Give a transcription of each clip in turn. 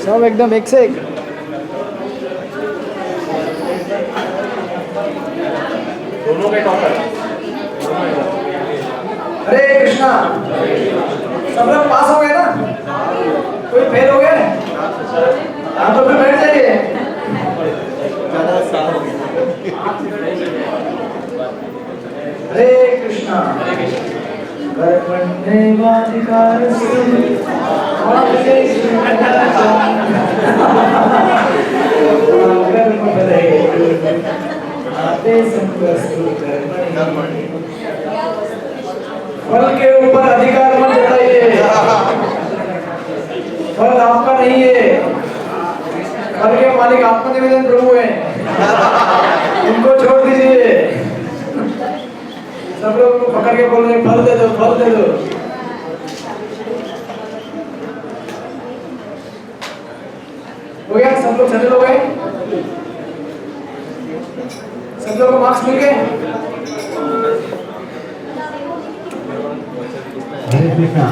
सब एकदम एक से एक। दोनों के टॉपर। हरे कृष्णा। सब लोग पास हो गए ना? कोई फेल हो गए? हाँ तो फिर बैठ जाइए। हरे कृष्णा। कर्मण्येवाधिकारस्ते मा फलेषु कदाचन कर्मफलेषु मा ते संगोऽस्तु कर्मणि। फल के ऊपर अधिकार मत जताइए। फल आपका नहीं है। फल के मालिक आत्मनिवेदन प्रभु हैं। उनको छोड़ दीजिए। सब लोग को पकड़ के बोल रहे फल दे दो, फल दे दो। हो गया? सब लोग सेटल हो गए? सब लोग को मार्क्स मिल गए? हरे कृष्णा।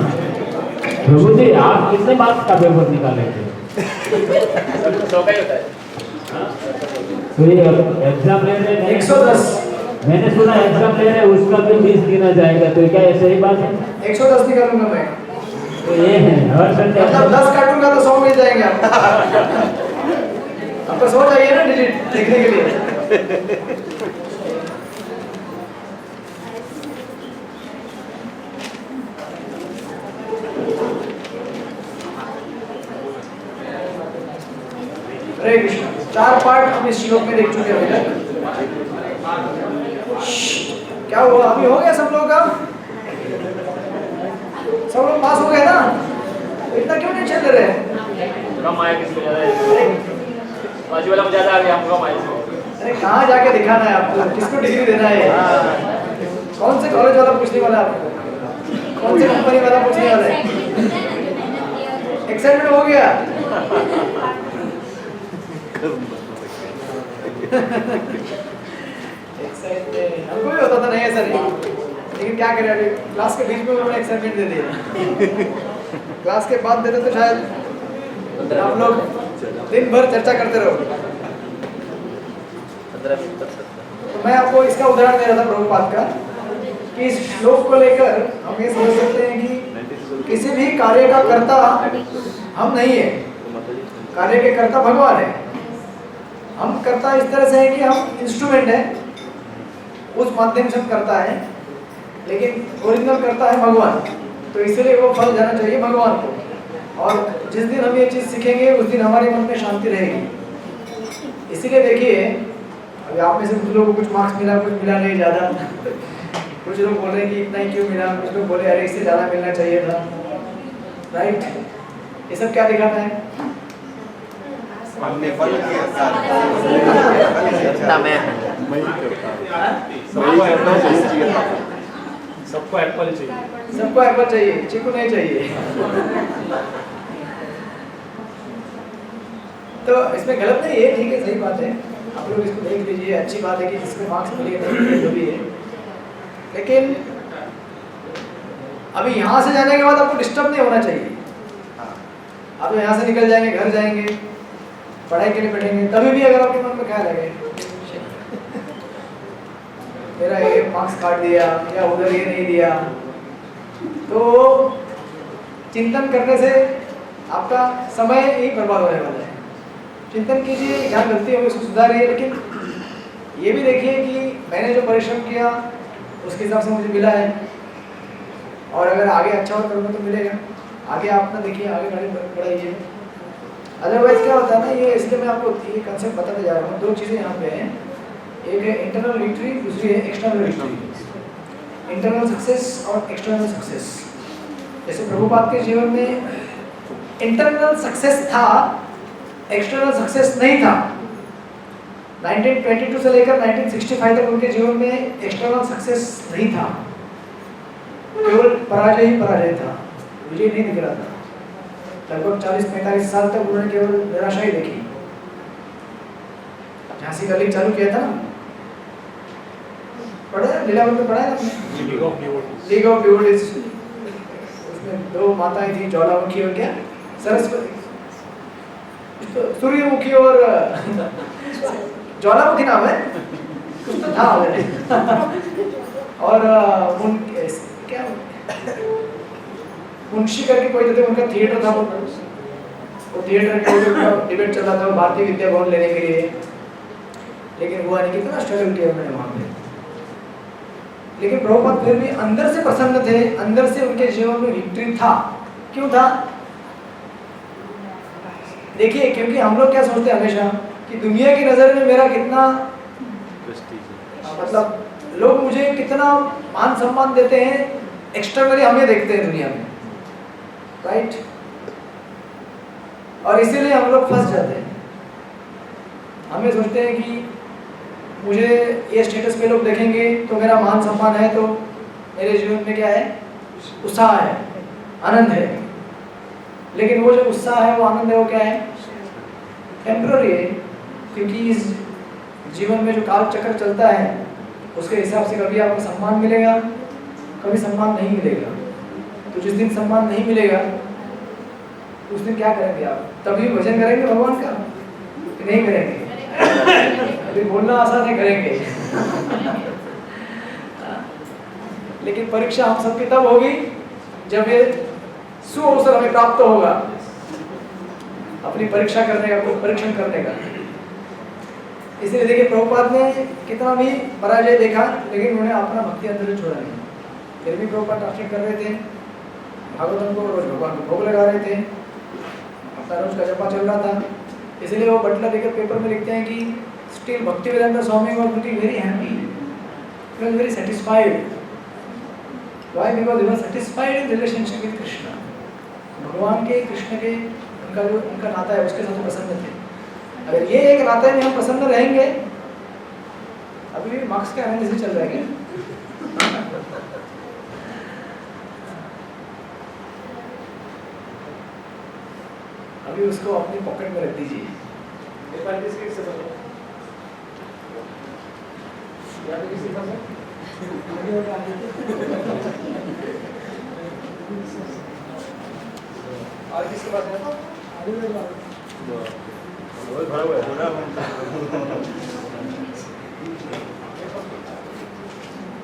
प्रभु जी आप कितने मार्क्स का पेपर निकाले थे? 100 का ही होता है। तो ये एग्जाम ले रहे हैं 110। मैंने सुना एग्जाम ले रहे हैं उसका भी 20 गिना जाएगा, तो क्या ऐसे ही बात है? 110 निकालूंगा मैं। तो ये है हर संडे मतलब 10 काटूंगा तो 100 मिल जाएंगे आपको। आपको 100 चाहिए ना डिजिट देखने के लिए। हरे कृष्ण। 4 पार्ट हम इस श्लोक में देख चुके हैं अभी तक। क्या हुआ? अभी हो गया सब लोग का? सब लोग पास हो गए ना? इतना क्यों नहीं चल रहे? कम आया किसको ज्यादा है? बाजू वाला को ज्यादा आ गया, हमको कम आया। अरे कहाँ जाके दिखाना है आपको? किसको डिग्री देना है? कौन से कॉलेज वाला पूछने वाला है आपको? कौन से कंपनी वाला पूछने वाला है? एक्साइटमेंट हो गया? हमको भी होता था नहीं ऐसा नहीं, लेकिन क्या करें अभी क्लास के बीच में उन्होंने एक्साइटमेंट दे दिया। क्लास के बाद देते तो शायद आप लोग दिन भर चर्चा करते रहो। तो मैं आपको इसका उदाहरण दे रहा था प्रभुपाद का कि इस श्लोक को लेकर हम ये समझ सकते हैं कि किसी भी कार्य का कर्ता हम नहीं है, कार्य के कर्ता भगवान है। हम करता इस तरह से है कि हम इंस्ट्रूमेंट है, उस माध्यम से हम करता है, लेकिन ओरिजिनल करता है भगवान। तो इसलिए वो फल जाना चाहिए भगवान को। और जिस दिन हम ये चीज़ सीखेंगे उस दिन हमारे मन में शांति रहेगी। इसीलिए देखिए अभी आप में से कुछ लोगों को कुछ मार्क्स मिला, कुछ मिला नहीं ज़्यादा। कुछ लोग बोल रहे हैं कि इतना ही क्यों मिला, कुछ लोग बोले अरे इससे ज़्यादा मिलना चाहिए था। राइट? ये सब क्या दिखाता है? सबको एप्पल चाहिए। सबको एप्पल चाहिए, चीकू नहीं चाहिए। तो इसमें गलत नहीं है, ठीक है, सही बात है। आप लोग इसको देख लीजिए, अच्छी बात है कि जिसके मार्क्स मिले नहीं मिले जो भी है। लेकिन अभी यहाँ से जाने के बाद आपको डिस्टर्ब नहीं होना चाहिए। आप यहाँ से निकल जाएंगे, घर जाएंगे, पढ़ाई के लिए बैठेंगे, तभी भी अगर आपके मन में ख्याल आए मेरा ये मार्क्स काट दिया या उधर ये नहीं दिया, तो चिंतन करने से आपका समय ही बर्बाद होने वाला है। चिंतन कीजिए, क्या गलती होगी उसको सुधारिए, लेकिन ये भी देखिए कि मैंने जो परिश्रम किया उसके हिसाब से मुझे मिला है, और अगर आगे अच्छा और करूँगा तो मिलेगा। आगे आप ना देखिए, आगे बढ़ाइए। अदरवाइज क्या होता है ना, ये इसलिए मैं आपको ये कंसेप्ट बताते जा रहा हूँ। 2 चीज़ें यहाँ पे हैं, एक है इंटरनल विक्ट्री, दूसरी है एक्सटर्नल विक्ट्री। इंटरनल सक्सेस और एक्सटर्नल सक्सेस। जैसे प्रभुपाद के जीवन में इंटरनल सक्सेस था, एक्सटर्नल सक्सेस नहीं था। 1922 से लेकर 1965 तक उनके जीवन में एक्सटर्नल सक्सेस नहीं था, केवल पराजय ही पराजय था, विजय नहीं दिख रहा था। लगभग 40-45 साल तक उन्होंने केवल निराशा ही देखी। झांसी का लीग चालू किया था ना, पढ़ा लीलावत में, पढ़ा है आपने? League of devotees. उसमें 2 माताएं थी, ज्वालामुखी और क्या सरस्वती। तो सूर्यमुखी और ज्वालामुखी नाम है कुछ तो था और क्या मुंशी करके कोई थे, उनका थिएटर था वो थिएटर के ऊपर डिबेट चल रहा था भारतीय विद्या भवन लेने के लिए, लेकिन हुआ नहीं। कितना स्ट्रगल किया उन्होंने वहां पे, लेकिन प्रभुपाद फिर भी अंदर से प्रसन्न थे, अंदर से उनके जीवन में विक्ट्री था। क्यों था? देखिए, क्योंकि हम लोग क्या सोचते हैं हमेशा कि दुनिया की नजर में मेरा कितना मतलब लोग मुझे कितना मान सम्मान देते हैं, एक्सटर्नली हम ये देखते हैं दुनिया में, राइट? और इसीलिए हम लोग फंस जाते हैं। हमें सोचते हैं कि मुझे ये स्टेटस पे लोग देखेंगे तो मेरा मान सम्मान है, तो मेरे जीवन में क्या है? उत्साह है, आनंद है। लेकिन वो जो उत्साह है, वो आनंद है, वो क्या है? टेम्पररी है, क्योंकि इस जीवन में जो काल चक्र चलता है उसके हिसाब से कभी आपको सम्मान मिलेगा, कभी सम्मान नहीं मिलेगा। तो जिस दिन सम्मान नहीं मिलेगा उस दिन क्या करेंगे आप? तभी भजन करेंगे भगवान का कि नहीं करेंगे? अभी बोलना आसान है, करेंगे लेकिन परीक्षा हम सबकी तब होगी जब ये सुअवसर हमें प्राप्त होगा अपनी परीक्षा करने का, परीक्षण करने का। इसलिए देखिए, प्रभुपाद ने कितना भी पराजय देखा, लेकिन उन्होंने अपना भक्ति अंदर छोड़ा नहीं। फिर भी प्रभुपाद ट्रांसलेट कर रहे थे, भागवतम को रोज भगवान को भोग लगा रहे थे, अपना रोज का जपा चल रहा था। इसलिए वो बटला देकर पेपर में लिखते हैं कि still Bhaktivedanta Swami was looking very happy, he was very satisfied. Why? Because he was satisfied in relationship with Krishna. भगवान के, कृष्ण के, उनका नाता है, उसके साथ प्रसन्न थे। अगर ये एक नाते में हम प्रसन्न रहेंगे, अभी भी मार्क्स का एनालिसिस चल रहा है क्या? अभी उसको अपनी पॉकेट में रख दीजिए। और किसके पास है?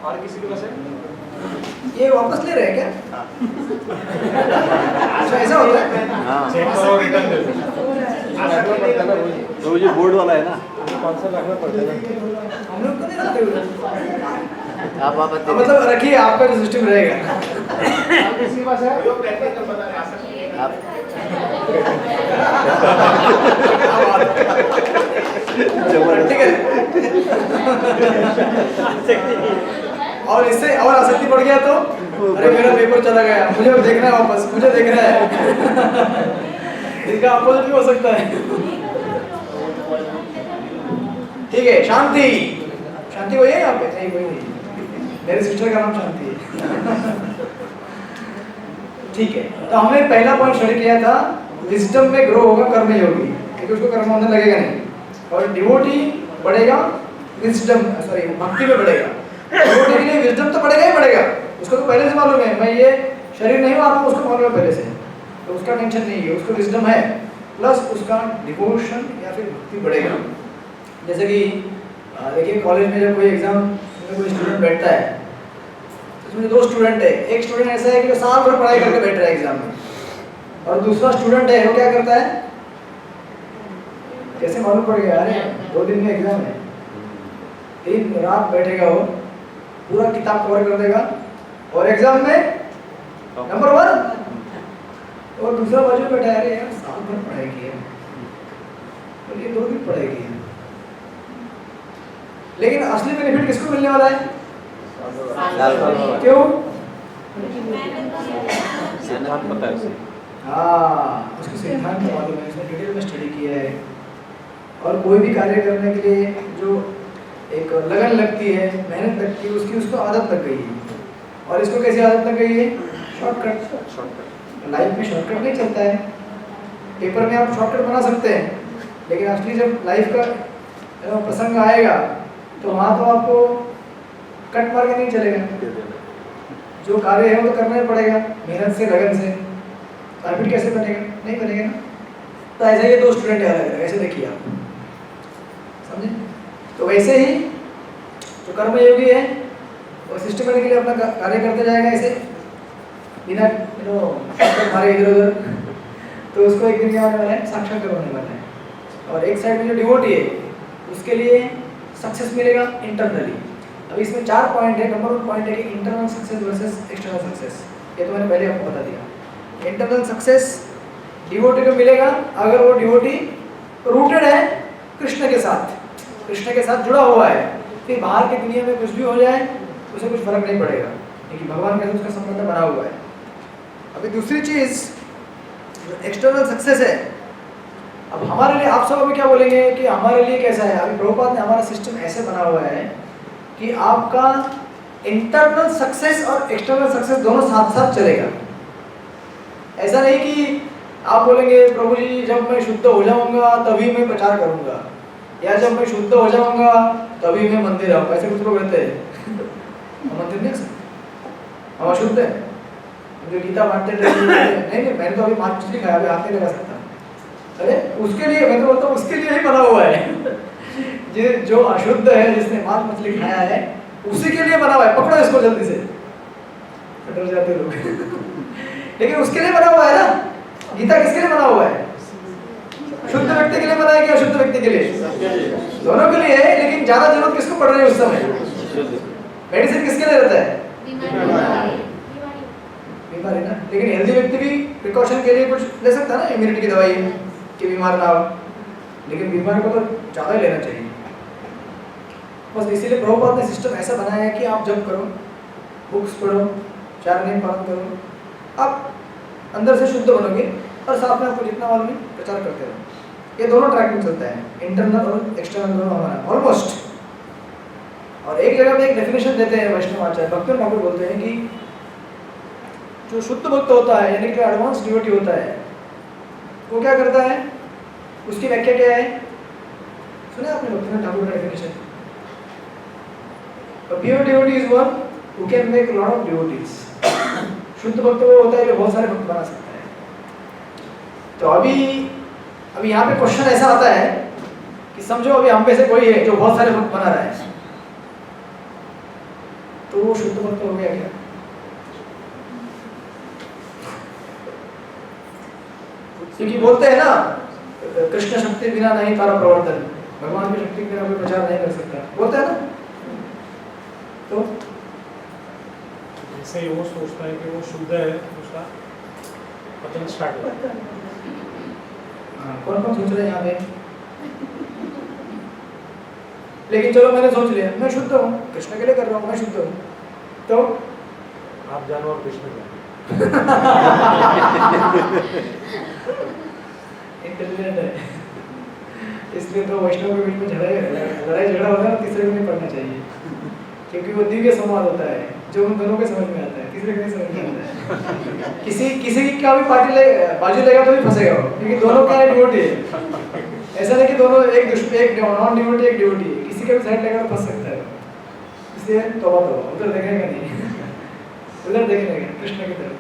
और किसी के पास है? ये वापस ले रहे हैं क्या? अच्छा, ऐसा होता है? तो ये बोर्ड वाला है ना, हम लोग को नहीं रखते हुए। आप मतलब रखिए, आपका जो सिस्टम रहेगा। किसी के पास है? ठीक है। और इससे और आसक्ति बढ़ गया तो अरे मेरा पेपर चला गया, मुझे देखना है वापस, मुझे देखना है। इसका अपोजिट भी हो सकता है। ठीक है, शांति। शांति वही है यहाँ पे? नहीं, वही नहीं। मेरे सिस्टर का नाम शांति है। ठीक है, तो हमने पहला पॉइंट स्टडी किया था, विजडम में ग्रो होगा कर्मयोगी, क्योंकि उसको कर्म होने लगेगा नहीं, और डिवोटी बढ़ेगा विजडम, सॉरी भक्ति में बढ़ेगा। डिवोटी के लिए विजडम तो बढ़ेगा ही बढ़ेगा, उसको तो पहले से मालूम है, मैं ये शरीर नहीं मानूं, उसको मालूम है पहले से, तो उसका टेंशन नहीं है, उसको विजडम है, प्लस उसका डिवोशन या फिर भक्ति बढ़ेगा। जैसे कि देखिए, कॉलेज में जब कोई एग्जाम में कोई स्टूडेंट बैठता है, इसमें दो स्टूडेंट है। एक स्टूडेंट ऐसा है कि वो साल भर पढ़ाई करके बैठ रहा है एग्जाम में, और दूसरा स्टूडेंट है वो क्या करता है? कैसे मालूम पड़ गया? अरे 2 दिन में एग्जाम है, 3 रात बैठेगा, वो पूरा किताब कवर कर देगा, और एग्जाम में नंबर 1। और दूसरा बाजू बैठा है, अरे यार साल भर पढ़ाई की है, और ये 2 दिन पढ़ाई की है। लेकिन असली बेनिफिट किसको मिलने वाला है? क्यों? सिद्धांत पता है उसे। हाँ, उसको सिद्धांत मालूम है, उसने डिटेल में स्टडी किया है। और कोई भी कार्य करने के लिए जो एक लगन लगती है, मेहनत लगती है, उसकी उसको आदत लग गई है। और इसको कैसी आदत लग गई है? शॉर्टकट। लाइफ में शॉर्टकट नहीं चलता है। पेपर में आप शॉर्टकट बना सकते हैं, लेकिन असली जब लाइफ का प्रसंग आएगा तो वहाँ तो आपको कट मार के नहीं चलेगा। जो कार्य है वो तो करना ही पड़ेगा, मेहनत से, लगन से। हैबिट कैसे बनेगा? नहीं बनेगा ना। तो ऐसे ये दो स्टूडेंट है अलग अलग, ऐसे देखिए आप, समझे? तो वैसे ही जो कर्मयोगी है वो सिस्टमेटिकली अपना कार्य करते जाएगा ऐसे बिना हमारे इधर उधर, तो उसको एक दिन क्या होने वाला है, साक्षात्कार होने वाला है। और एक साइड में जो डिवोटी है उसके लिए सक्सेस मिलेगा इंटरनली। अब इसमें 4 पॉइंट है। नंबर 1 पॉइंट है कि internal success versus external success, ये तो मैंने पहले आपको बता दिया। इंटरनल सक्सेस डिवोटी को मिलेगा अगर वो डिवोटी रूटेड है कृष्ण के साथ, कृष्ण के साथ जुड़ा हुआ है, फिर बाहर की दुनिया में कुछ भी हो जाए उसे कुछ फर्क नहीं पड़ेगा, क्योंकि भगवान के साथ उसका संबंध बना हुआ है। अभी दूसरी चीज एक्सटर्नल सक्सेस है। अब हमारे लिए आप सब अभी क्या बोलेंगे कि हमारे लिए कैसा है? अभी प्रभुपाद ने हमारा सिस्टम ऐसे बना हुआ है कि आपका इंटरनल सक्सेस और एक्सटर्नल सक्सेस दोनों साथ साथ चलेगा। ऐसा नहीं कि आप बोलेंगे प्रभु जी जब मैं शुद्ध हो जाऊंगा तभी मैं प्रचार करूंगा, या जब मैं शुद्ध हो जाऊंगा तभी मैं मंदिर आऊंगा। ऐसे कुछ लोग रहते हैं। हम मंदिर नहीं आ सकते, हम अशुद्ध है। जो गीता बांटते नहीं मैंने तो अभी मांस मछली खाया, अभी हाथ नहीं लगा सकता। अरे उसके लिए मैं तो बोलता हूँ उसके लिए ही बना हुआ है। जो अशुद्ध है जिसने मांस मछली खाया है उसी के लिए बना हुआ है। पकड़ो इसको जल्दी से, डर जाते लोग। लेकिन उसके लिए बना हुआ है ना। गीता किसके लिए बना हुआ है? शुद्ध व्यक्ति के लिए बना है कि अशुद्ध व्यक्ति के लिए? दोनों के लिए है। लेकिन ज्यादा जरूरत किसको पड़ रही है उस समय? मेडिसिन किसके लिए रहता है? बीमारी ना। लेकिन हेल्दी व्यक्ति भी प्रिकॉशन के लिए कुछ ले सकता है ना, इम्यूनिटी की दवाई कि बीमार ना हो। लेकिन बीमार को तो ज़्यादा ही लेना चाहिए। बस इसीलिए प्रभुपाद ने सिस्टम ऐसा बनाया है कि आप जब करो, बुक्स पढ़ो, 4 नियम पालन करो, आप अंदर से शुद्ध बनोगे और साथ में आपको जितना मालूम है प्रचार करते रहो। ये दोनों ट्रैक में चलता है, इंटरनल और एक्सटर्नल दोनों हमारा ऑलमोस्ट। और एक जगह में एक डेफिनेशन देते हैं वैष्णव आचार्य भक्ति ठाकुर, बोलते हैं कि जो शुद्ध भक्त होता है यानी कि एडवांस डिवोटी होता है वो क्या करता है, उसकी व्याख्या क्या है? सुना आपने भक्ति ठाकुर का definition? A pure devotee is one who can make a lot of devotees. शुद्ध भक्त वो होता है जो बहुत सारे भक्त बना सकता है। तो अभी यहाँ पे क्वेश्चन ऐसा आता है कि समझो अभी हम में से कोई है जो बहुत सारे भक्त बना रहा है, तो वो शुद्ध भक्त हो गया क्या? क्योंकि बोलते हैं ना कृष्ण शक्ति बिना नहीं तारा प्रवर्तन, भगवान की शक्ति बिना कोई प्रचार नहीं कर सकता, बोलते हैं ना। तो जैसे ही वो सोचता है कि वो शुद्ध है उसका पतन स्टार्ट होता है। कौन कौन सोच रहे हैं यहाँ पे? लेकिन चलो मैंने सोच लिया मैं शुद्ध हूँ, कृष्ण के लिए कर रहा हूँ, मैं शुद्ध हूँ, तो आप जानो और कृष्ण जानो। इंटेलिजेंट है, इसलिए तो वैष्णव के बीच में लड़ाई झगड़ा होता है, तीसरे को नहीं पढ़ना चाहिए, क्योंकि वो दिव्य संवाद होता है जो उन दोनों के समझ में आता है, तीसरे को नहीं समझ में आता है। किसी की क्या भी पार्टी बाजू लेगा तो भी फंसेगा वो, क्योंकि दोनों क्या है, डिवोटी है। ऐसा नहीं कि दोनों एक नॉन डिवोटी एक डिवोटी है, किसी का भी साइड लेगा तो फंस सकता है। इसलिए तौबा उधर देखने का नहीं, उधर देखने का कृष्ण की तरफ,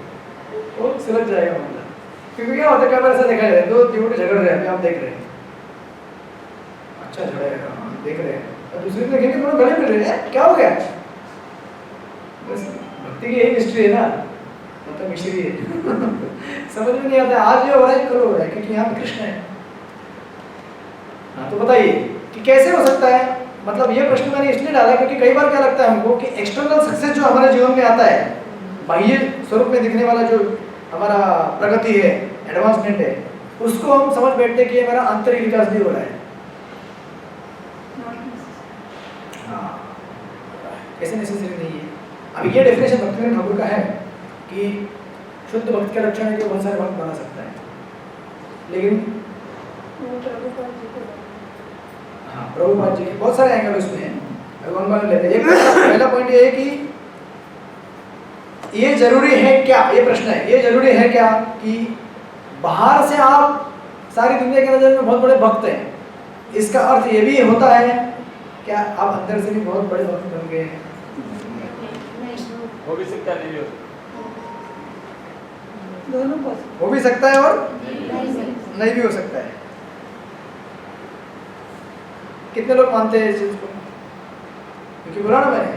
वो सुलझ जाएगा मामला। क्योंकि क्या होता है, कई बार ऐसा देखा जाता है दो डिवोटी झगड़ रहे हैं, आप देख रहे हैं, अच्छा झगड़ेगा, देख रहे हैं, और दूसरे को देखेंगे दोनों गले मिल रहे हैं, क्या हो गया? बस भक्ति की यही मिस्ट्री है ना, मतलब मिस्ट्री है। समझ में नहीं आता आज ये हो रहा है कल हो रहा है, क्योंकि यहाँ पे कृष्ण है। हाँ, तो बताइए कि कैसे हो सकता है? मतलब ये प्रश्न मैंने इसलिए डाला क्योंकि कई बार क्या लगता है हमको कि एक्सटर्नल सक्सेस जो हमारे जीवन में आता है, बाह्य स्वरूप में दिखने वाला जो हमारा प्रगति है, एडवांसमेंट है, उसको हम समझ बैठते हैं कि ये मेरा आंतरिक विकास भी हो रहा है। हाँ, ऐसे नेसेसरी नहीं है। अभी ये डेफिनेशन भक्ति ठाकुर का है कि शुद्ध भक्त के लक्षण है कि बहुत सारे भक्त बना सकता है, लेकिन हाँ प्रभुपाद जी के बहुत सारे एंगल उसमें हैं, वन लेते हैं। पहला पॉइंट ये है कि ये जरूरी है क्या, ये प्रश्न है, ये जरूरी है क्या कि बाहर से आप सारी दुनिया की नजर में बहुत बड़े भक्त हैं, इसका अर्थ ये भी होता है क्या आप अंदर से भी बहुत बड़े भक्त बन गए हैं? हो भी सकता है, नहीं भी हो सकता। हो भी सकता है और नहीं भी हो सकता है। कितने लोग मानते हैं इस चीज को? क्योंकि बोला ना मैंने,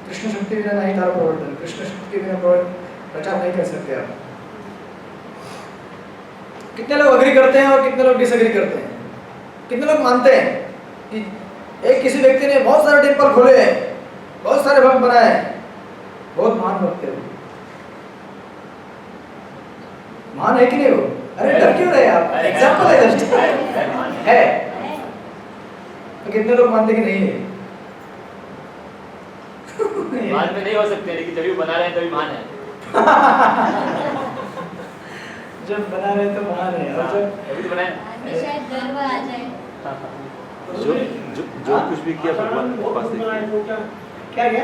कृष्ण शक्ति बिना नहीं था प्रवर्तन, कृष्ण शक्ति के बिना प्रचार नहीं कर सकते आप। कितने लोग अग्री करते हैं और कितने लोग डिसएग्री करते हैं? कितने लोग मानते हैं कि एक किसी व्यक्ति ने बहुत सारे टेम्पल खोले हैं, बहुत सारे भक्त बनाए हैं, बहुत महान भक्त है, महान है कि नहीं वो? अरे डर क्यों रहे आप? एग्जाम्पल है जस्ट है। तो कितने लोग मानते कि नहीं है? महान में नहीं हो सकते, लेकिन जब भी बना रहे हैं तभी महान है। जब बना रहे तो महान है, और जब अभी तो बनाए। शायद गर्व आ जाए। जो कुछ भी किया भगवान के पास देखिए। क्या क्या?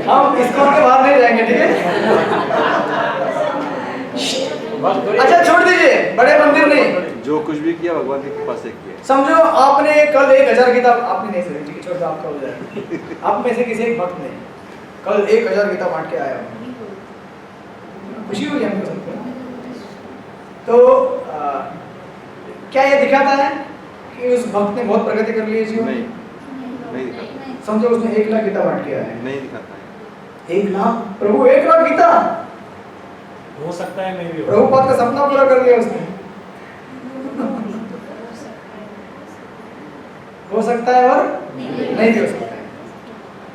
हम इसको के बाहर नहीं जाएंगे, ठीक है? अच्छा छोड़ दीजिए, बड़े मंदिर नहीं। जो कुछ भी किया भगवान की कृपा से किया। समझो आपने कल 1000 किताब, आपने नहीं सुनी, ठीक है, छोड़ दो, आपका हो जाएगा। आप में से किसी एक भक्त ने कल 1000 किताब बांट के आया, खुशी हुई हमको सबको। तो क्या ये दिखाता है कि उस भक्त ने बहुत प्रगति कर ली है जीवन में? नहीं दिखाता, समझो उसने 1 लाख गीता बांट के आया है। नहीं दिखाता है। 1 लाख, प्रभु 1 लाख गीता, हो सकता है नहीं भी हो। प्रभुपाद का सपना पूरा कर दिया उसने। हो सकता है और नहीं भी हो सकता है।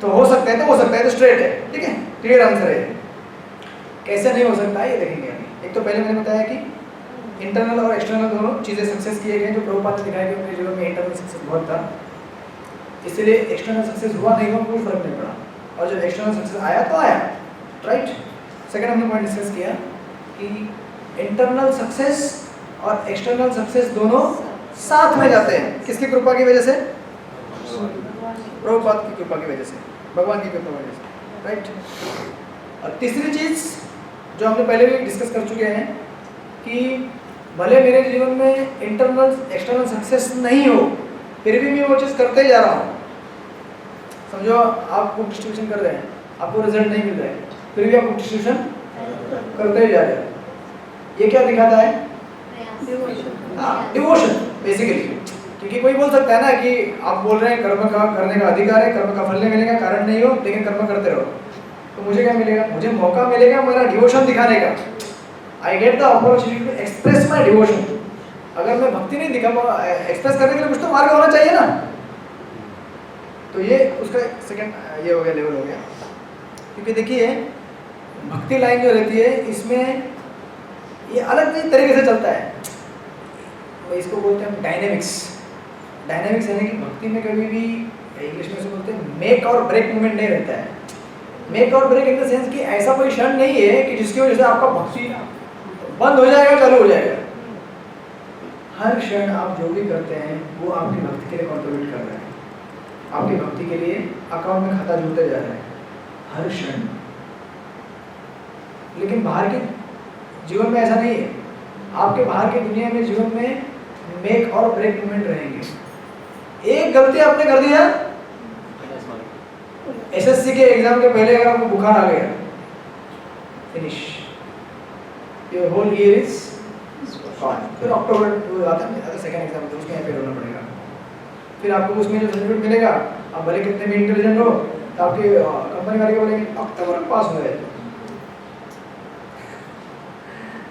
तो हो सकता है तो हो सकता है, तो स्ट्रेट है, ठीक है, क्लियर आंसर है। कैसे नहीं हो सकता है ये देखेंगे अभी। एक तो पहले मैंने बताया कि इंटरनल और एक्सटर्नल दोनों चीजें सक्सेस किए गए, जो प्रभुपाद ने दिखाया कि उनके जीवन में इंटरनल सक्सेस बहुत था, इसलिए एक्सटर्नल सक्सेस हुआ नहीं हुआ कोई फर्क नहीं पड़ा, और जब एक्सटर्नल सक्सेस आया तो आया, राइट। सेकंड हमने पॉइंट डिस्कस किया कि इंटरनल सक्सेस और एक्सटर्नल सक्सेस दोनों साथ में जाते हैं। किसकी कृपा की वजह से? प्रभुपाद की कृपा की वजह से, भगवान की कृपा की वजह से, राइट। और तीसरी चीज जो हमने पहले भी डिस्कस कर चुके हैं कि भले मेरे जीवन में इंटरनल एक्सटर्नल सक्सेस नहीं हो, फिर भी मैं वो चीज़ करते ही जा रहा हूँ। समझो आप बुक डिस्ट्रीब्यूशन कर रहे हैं, आपको रिजल्ट नहीं मिल रहा है, फिर भी आप बुक डिस्ट्रीब्यूशन करते ही जा रहे हैं। ये क्या दिखाता है? Devotion basically. क्योंकि कोई बोल सकता है ना कि आप बोल रहे हैं कर्म का करने का अधिकार है, कर्म का फल नहीं मिलेगा, कारण नहीं हो, लेकिन कर्म करते रहो, तो मुझे क्या मिलेगा? मुझे मौका मिलेगा मेरा डिवोशन दिखाने का। I get the opportunity to express my devotion. अगर मैं भक्ति नहीं दिखा, एक्सप्रेस करने के लिए कुछ तो मार्ग होना चाहिए ना। तो ये उसका सेकंड ये हो गया, लेवल हो गया। क्योंकि देखिए भक्ति लाइन जो रहती है इसमें ये अलग तरीके से चलता है, इसको बोलते हैं डायनेमिक्स। डायनेमिक्स यानी कि भक्ति में कभी भी इंग्लिश में से बोलते हैं मेक और ब्रेक मूवमेंट नहीं रहता है। मेक और ब्रेक इन द सेंस कि ऐसा कोई क्षण नहीं है कि जिसकी वजह से आपका भक्ति बंद हो जाएगा, चालू हो जाएगा। हर क्षण आप जो भी करते हैं वो आपकी भक्ति के लिए कंट्रीब्यूट कर रहे हैं, आपकी भक्ति के लिए अकाउंट में खाता जुड़ते जा रहा है हर क्षण। लेकिन बाहर के जीवन में ऐसा नहीं है। आपके बाहर की दुनिया में जीवन में मेक और ब्रेक मूवमेंट रहेंगे। एक गलती आपने कर दिया, एसएससी के एग्जाम के पहले अगर आपको बुखार आ गया, finish, your whole year is gone. फिर अक्टूबर आता है, अगर सेकंड एग्जाम तो उसमें अपेयर होना पड़ेगा। फिर आपको उसमें जो सर्टिफिकेट मिलेगा, आप भले कितने भी इंटेलिजेंट हो, तो आपकी कंपनी वाले बोलेंगे अक्टूबर में पास हो गए।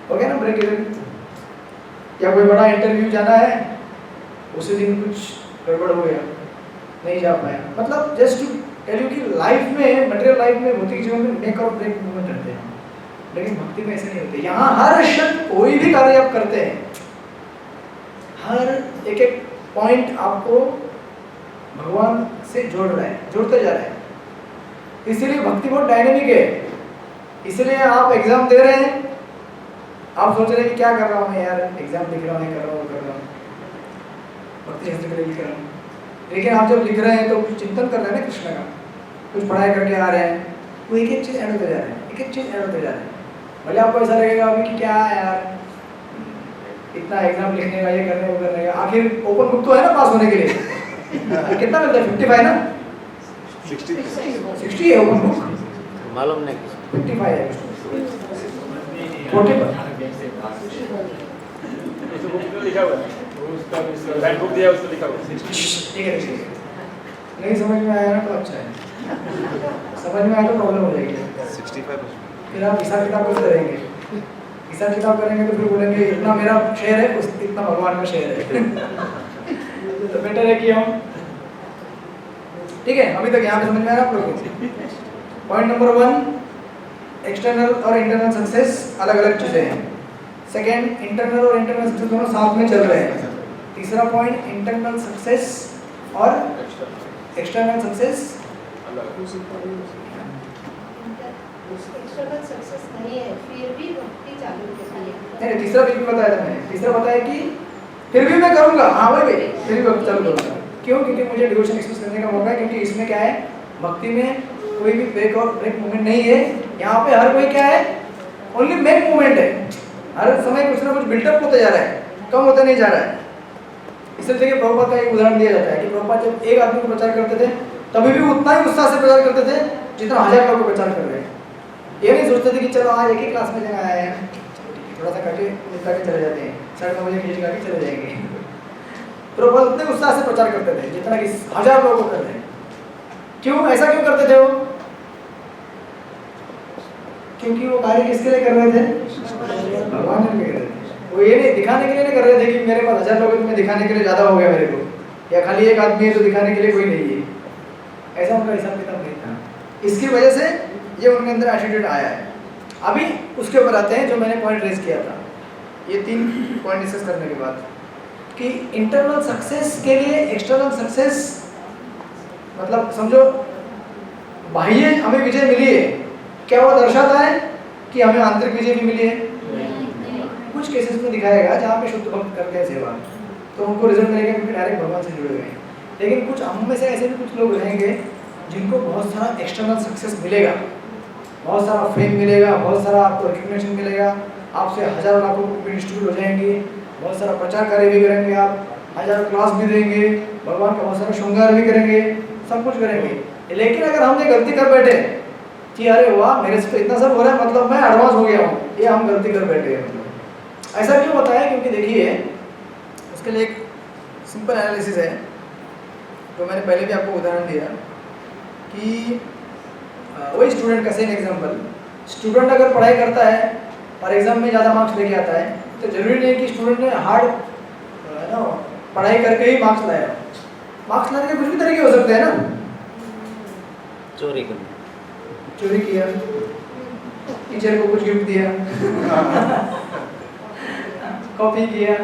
हो गया ना ब्रेक इवन। या कोई बड़ा इंटरव्यू जाना है, उसी दिन कुछ गड़बड़ हो गया, नहीं जा पाया। मतलब जस्ट टू टेल यू कि लाइफ में, मटेरियल लाइफ में, भौतिक जीवन में मेक और ब्रेक मूवमेंट रहते हैं, लेकिन भक्ति में ऐसे नहीं होते। यहाँ हर क्षण कोई भी कार्य आप करते हैं, हर एक एक पॉइंट आपको भगवान से जोड़ रहा है, जोड़ते जा रहा है। इसीलिए भक्ति बहुत डायनेमिक है। इसलिए आप एग्जाम दे रहे हैं, आप सोच रहे हैं कि क्या कर रहा हूँ मैं यार, एग्जाम लिख रहा हूँ, कर रहा हूँ, भक्ति शास्त्र के लिए लिख रहा हूँ। लेकिन आप जब लिख रहे हैं तो कुछ चिंतन कर रहे हैं ना कृष्ण का, कुछ पढ़ाई करके आ रहे हैं, वो एक एक चीज़ ऐड होते जा रहे हैं, एक एक चीज़ ऐड होते जा रहे हैं। भले आपको ऐसा लगेगा अभी कि क्या यार इतना एग्जाम लिखने का, ये करने वो करने का, आखिर ओपन बुक तो है ना पास होने के लिए। कितना मिलता है? 55 ना, 60 है ओपन बुक। मालूम नहीं किसको 55 है 40 पर इस बुक में लिखा हुआ है उसका बैड बुक दिया उसमें लिखा हुआ है ठीक है ठीक है नहीं समझ में आया ना तो अच्छा है समझ में आया तो प्रॉब्लम हो जाएगी 65%. फिर आप हिसाब किताब कैसे करेंगे हिसाब किताब करेंगे तो फिर बोलेंगे इतना मेरा शेयर है इतना भगवान का शेयर है तो बेटर है कि हम ठीक है अभी तक यहाँ पे समझ में आया आप लोगों को पॉइंट नंबर 1 एक्सटर्नल और इंटरनल सक्सेस अलग अलग चीजें हैं सेकंड इंटरनल और इंटरनल सक्सेस दोनों साथ में चल रहे हैं तीसरा पॉइंट इंटरनल सक्सेस और एक्सटर्नल सक्सेस एक्सटर्नल सक्सेस नहीं है फिर भी भक्ति चालू रखनी है नहीं तीसरा भी बताया था मैंने तीसरा बताया कि फिर भी मैं करूंगा हाँ वही फिर भी भक्ति चालू करूंगा क्यों क्योंकि मुझे डिवोशन एक्सप्रेस करने का मौका है क्योंकि इसमें क्या है भक्ति में कोई भी ब्रेक मोमेंट नहीं है यहाँ पे हर कोई क्या है ओनली मेक मोमेंट है हर समय कुछ ना कुछ बिल्डअप होता जा रहा है कम होता नहीं जा रहा है इसलिए देखिए प्रभुपाद का एक उदाहरण दिया जाता है कि प्रभुपाद जब एक आदमी को प्रचार करते थे तभी भी उतना ही उत्साह से प्रचार करते थे जितना 1000 लोग को प्रचार कर रहे हैं ये नहीं सोचते थे कि चलो आज एक ही क्लास में जगह आए हैं थोड़ा सा करके निपटा के चले जाते हैं 9:30 बजे खींच के चले जाएंगे प्रभुपाद उतने उत्साह से प्रचार करते थे जितना कि 1000 लोग को कर रहे हैं क्यों ऐसा क्यों करते थे वो क्योंकि वो कार्य किसके लिए कर रहे थे भगवान के लिए कर रहे थे वो ये नहीं दिखाने के लिए नहीं कर रहे थे कि मेरे पास 1000 लोग हैं तो मैं दिखाने के लिए ज़्यादा हो गया मेरे को या खाली एक आदमी है तो दिखाने के लिए कोई नहीं है ऐसा उनका हिसाब किताब नहीं था इसकी वजह से ये उनके अंदर एटीट्यूड आया है अभी उसके ऊपर आते हैं जो मैंने पॉइंट रेज किया था ये 3 पॉइंट डिस्कस करने के बाद कि इंटरनल सक्सेस के लिए एक्सटर्नल सक्सेस मतलब समझो बाह्य हमें विजय मिली है क्या वो दर्शाता है कि हमें आंतरिक विजय भी मिली है कुछ केसेस में दिखाएगा जहाँ पे शुद्ध भक्त करते हैं सेवा तो उनको रिजल्ट मिलेगा क्योंकि डायरेक्ट भगवान से जुड़े हुए हैं लेकिन कुछ हम में से ऐसे भी कुछ लोग रहेंगे जिनको बहुत सारा एक्सटर्नल सक्सेस मिलेगा बहुत सारा फेम मिलेगा बहुत सारा आपको रिकग्निशन मिलेगा आपसे हजारों लाखों रुपये डिस्ट्रीब्यूट हो जाएंगे बहुत सारा प्रचार कार्य भी करेंगे आप हजारों क्लास भी देंगे भगवान का बहुत सारा श्रृंगार भी करेंगे सब कुछ करेंगे लेकिन अगर हमने गलती कर बैठे कि अरे वाह मेरे से तो इतना सब हो रहा है मतलब मैं एडवांस हो गया हूँ ये हम गलती कर बैठे हैं ऐसा क्यों होता है क्योंकि देखिए उसके लिए एक सिंपल एनालिसिस है जो मैंने पहले भी आपको उदाहरण दिया कि वही स्टूडेंट का सेम एग्जांपल स्टूडेंट अगर पढ़ाई करता है और एग्जाम में ज़्यादा मार्क्स लेके आता है तो जरूरी नहीं कि स्टूडेंट ने हार्ड पढ़ाई करके ही मार्क्स लाया मार्क्स लाने के कुछ भी तरीके हो सकते हैं ना चोरी किया टीचर को कुछ गिफ्ट दिया कॉपी किया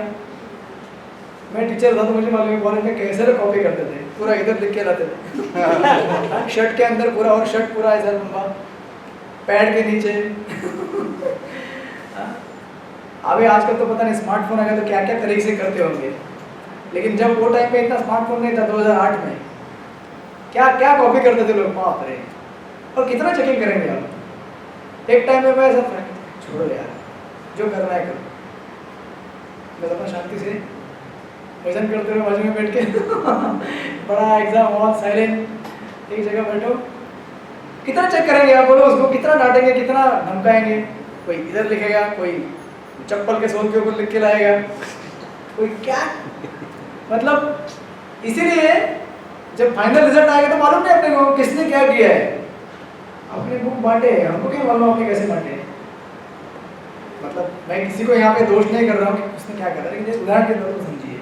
मैं टीचर था तो मुझे मालूम है कॉलेज में कैसे लोग कॉपी करते थे पूरा इधर लिख के लाते थे शर्ट के अंदर पूरा और शर्ट पूरा ऐसा लंबा पैड के नीचे अभी आजकल तो पता नहीं स्मार्टफोन आ गया तो क्या क्या तरीके से करते होंगे लेकिन जब वो टाइम पे इतना स्मार्टफोन नहीं था 2008 में क्या क्या कॉपी करते थे लोग बाप रे और कितना चेकिंग करेंगे आप एक टाइम में मैं ऐसा छोड़ो यार जो करना है करो बस अपना शांति से भजन करते हुए बाजू में बैठ के बड़ा एग्जाम हॉल साइलेंट एक जगह बैठो कितना चेक करेंगे आप बोलो उसको कितना डांटेंगे कितना धमकाएंगे कोई इधर लिखेगा कोई चप्पल के सोल के ऊपर लिख के लाएगा कोई क्या मतलब इसीलिए जब फाइनल रिजल्ट आएगा तो मालूम नहीं अपने को किसने क्या किया है अपने बुक बांटे हमको क्या मालूम आपने कैसे बांटे मतलब मैं किसी को यहाँ पे दोष नहीं कर रहा हूँ कि उसने क्या करा लेकिन इस उदाहरण के तौर पर समझिए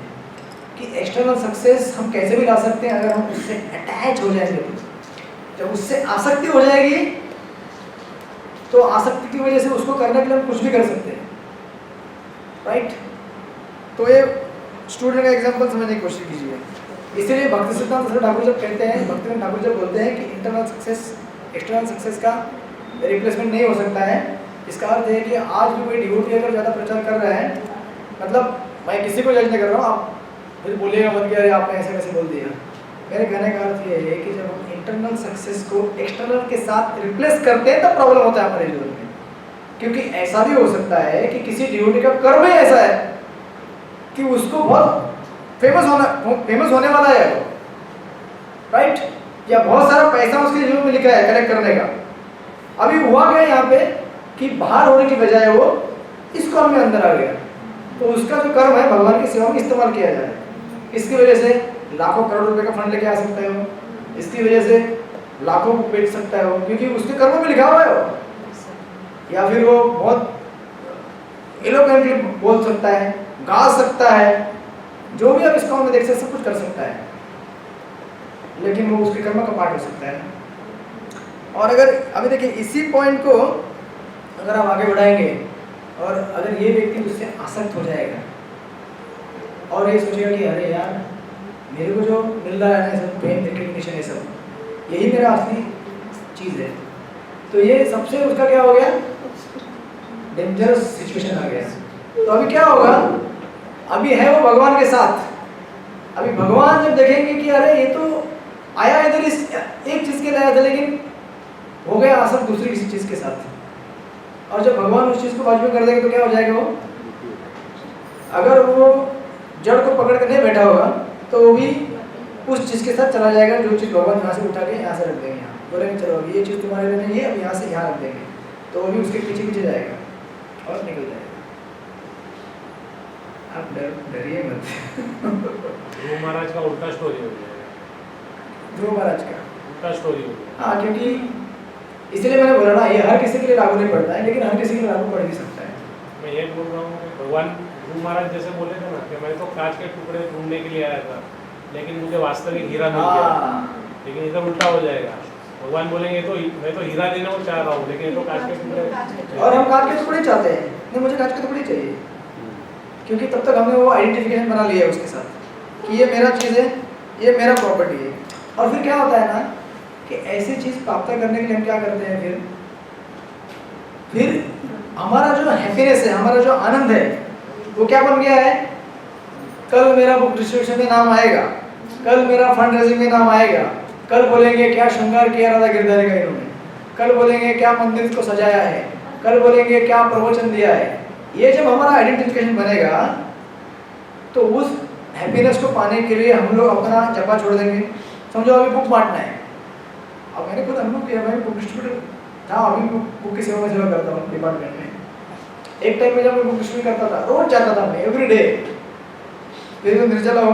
कि एक्सटर्नल सक्सेस हम कैसे भी ला सकते हैं अगर हम उससे अटैच हो जाएंगे जब उससे आसक्ति हो जाएगी तो आसक्ति की वजह से उसको करने के लिए हम कुछ भी कर सकते हैं राइट तो ये स्टूडेंट का एग्जांपल समझने की कोशिश कीजिए इसीलिए भक्ति सिद्धांत ठाकुर जब कहते हैं भक्ति ठाकुर जब बोलते हैं कि इंटरनल सक्सेस एक्सटर्नल सक्सेस का रिप्लेसमेंट नहीं हो सकता है इसका अर्थ है कि आज भी कोई डिवोटी अगर ज़्यादा प्रचार कर रहा है मतलब मैं किसी को जज नहीं कर रहा हूँ आप फिर बोलिएगा मत कि अरे आपने ऐसे कैसे बोल दिया मेरे कहने का अर्थ ये है कि जब हम इंटरनल सक्सेस को एक्सटर्नल के साथ रिप्लेस करते हैं तब प्रॉब्लम होता है हमारे जीवन में क्योंकि ऐसा भी हो सकता है कि किसी डिवोटी का कर्म ही ऐसा है कि उसको बहुत फेमस होने वाला है राइट या बहुत सारा पैसा उसके जीवन में लिखा है कलेक्ट करने का अभी हुआ क्या यहाँ पे कि बाहर होने की बजाय वो इस कर्म में अंदर आ गया, तो उसका जो कर्म है भगवान की सेवा में इस्तेमाल किया जाए। इसकी वजह से लाखों करोड़ रुपए का फंड लेके आ सकता है वो, इसकी वजह से लाखों को बेच सकता है वो, क्योंकि उसके कर्मों में लिखा हुआ है वो। या फिर वो बहुत एलोक्वेंटली बोल सकता है, गा सकता है, जो भी आप इस काम में देख सकते सब कुछ कर सकता है, लेकिन वो उसके कर्म का पार्ट हो सकता है। और अगर अभी देखिए इसी पॉइंट को अगर आप आगे बढ़ाएंगे और अगर ये व्यक्ति उससे आसक्त हो जाएगा और ये सोचेगा कि अरे यार मेरे को जो मिल रहा है सब फेम रिकग्निशन है, सब यही मेरा असली चीज़ है, तो ये सबसे उसका क्या हो गया, डेंजरस सिचुएशन आ गया। तो अभी क्या होगा, अभी है वो भगवान के साथ, अभी भगवान जब देखेंगे कि अरे ये तो आया इधर इस एक चीज़ के लिए आया था लेकिन हो गया आसक्त दूसरी किसी चीज़ के साथ, और जब भगवान उस चीज़ को बाजू में कर देंगे तो क्या हो जाएगा वो, अगर वो जड़ को पकड़ कर नहीं बैठा होगा तो वो भी उस चीज़ के साथ चला जाएगा, जो चीज़ भगवान यहाँ से उठा के यहाँ से रख देंगे, यहाँ बोलेंगे चलो ये चीज़ तुम्हारे लिए नहीं है, अब यहाँ से यहाँ रख देंगे, तो वो भी उसके पीछे पीछे जाएगा और निकल जाएगा। आप डरिए मत। ध्रुव महाराज का उल्टा स्टोरी हो गया, ध्रुव महाराज का उल्टा स्टोरी हो गया। हाँ, क्योंकि इसलिए मैंने बोला ना ये हर किसी के लिए लागू नहीं पड़ता है, लेकिन हर किसी के लिए लागू पड़ भी सकता है। मैं ये बोल रहा हूँ कि भगवान ध्रुव महाराज जैसे बोले थे ना कि मैं तो कांच के टुकड़े ढूंढने के लिए आया था, लेकिन मुझे वास्तविक हीरा मिल गया। लेकिन इधर उल्टा हो जाएगा, भगवान बोलेंगे तो मैं तो हीरा लेना को चाह रहा हूँ, लेकिन ये तो कांच के टुकड़े। और हम कांच के टुकड़े चाहते हैं, नहीं मुझे कांच के टुकड़े चाहिए, क्योंकि तब तक हमने वो आइडेंटिफिकेशन बना लिया है उसके साथ कि ये मेरा चीज़ है, ये मेरा प्रॉपर्टी है। और फिर क्या होता है ना कि ऐसी चीज़ प्राप्त करने के लिए हम क्या करते हैं, फिर हमारा जो हैप्पीनेस है, हमारा जो आनंद है वो क्या बन गया है, कल मेरा बुक डिस्ट्रीब्यूशन में नाम आएगा, कल मेरा फंड रेजिंग में नाम आएगा, कल बोलेंगे क्या श्रृंगार किया राधा गिरधारी का इन्होंने, कल बोलेंगे क्या मंदिर को सजाया है, कल बोलेंगे क्या प्रवचन दिया है। ये जब हमारा आइडेंटिफिकेशन बनेगा तो उस हैप्पीनेस को पाने के लिए हम लोग अपना जपा छोड़ देंगे। समझो अभी बुक बांटना है, अब मैंने खुद अनुभव किया, मैं बुक डिस्ट्रीब्यूटर था, अभी बुक की सेवा में सेवा करता हूँ डिपार्टमेंट में। एक टाइम में जब मैं बुक डिस्ट्रीब्यूट करता था, रोज जाता था मैं, एवरी डे, फिर तो निर्जला हो,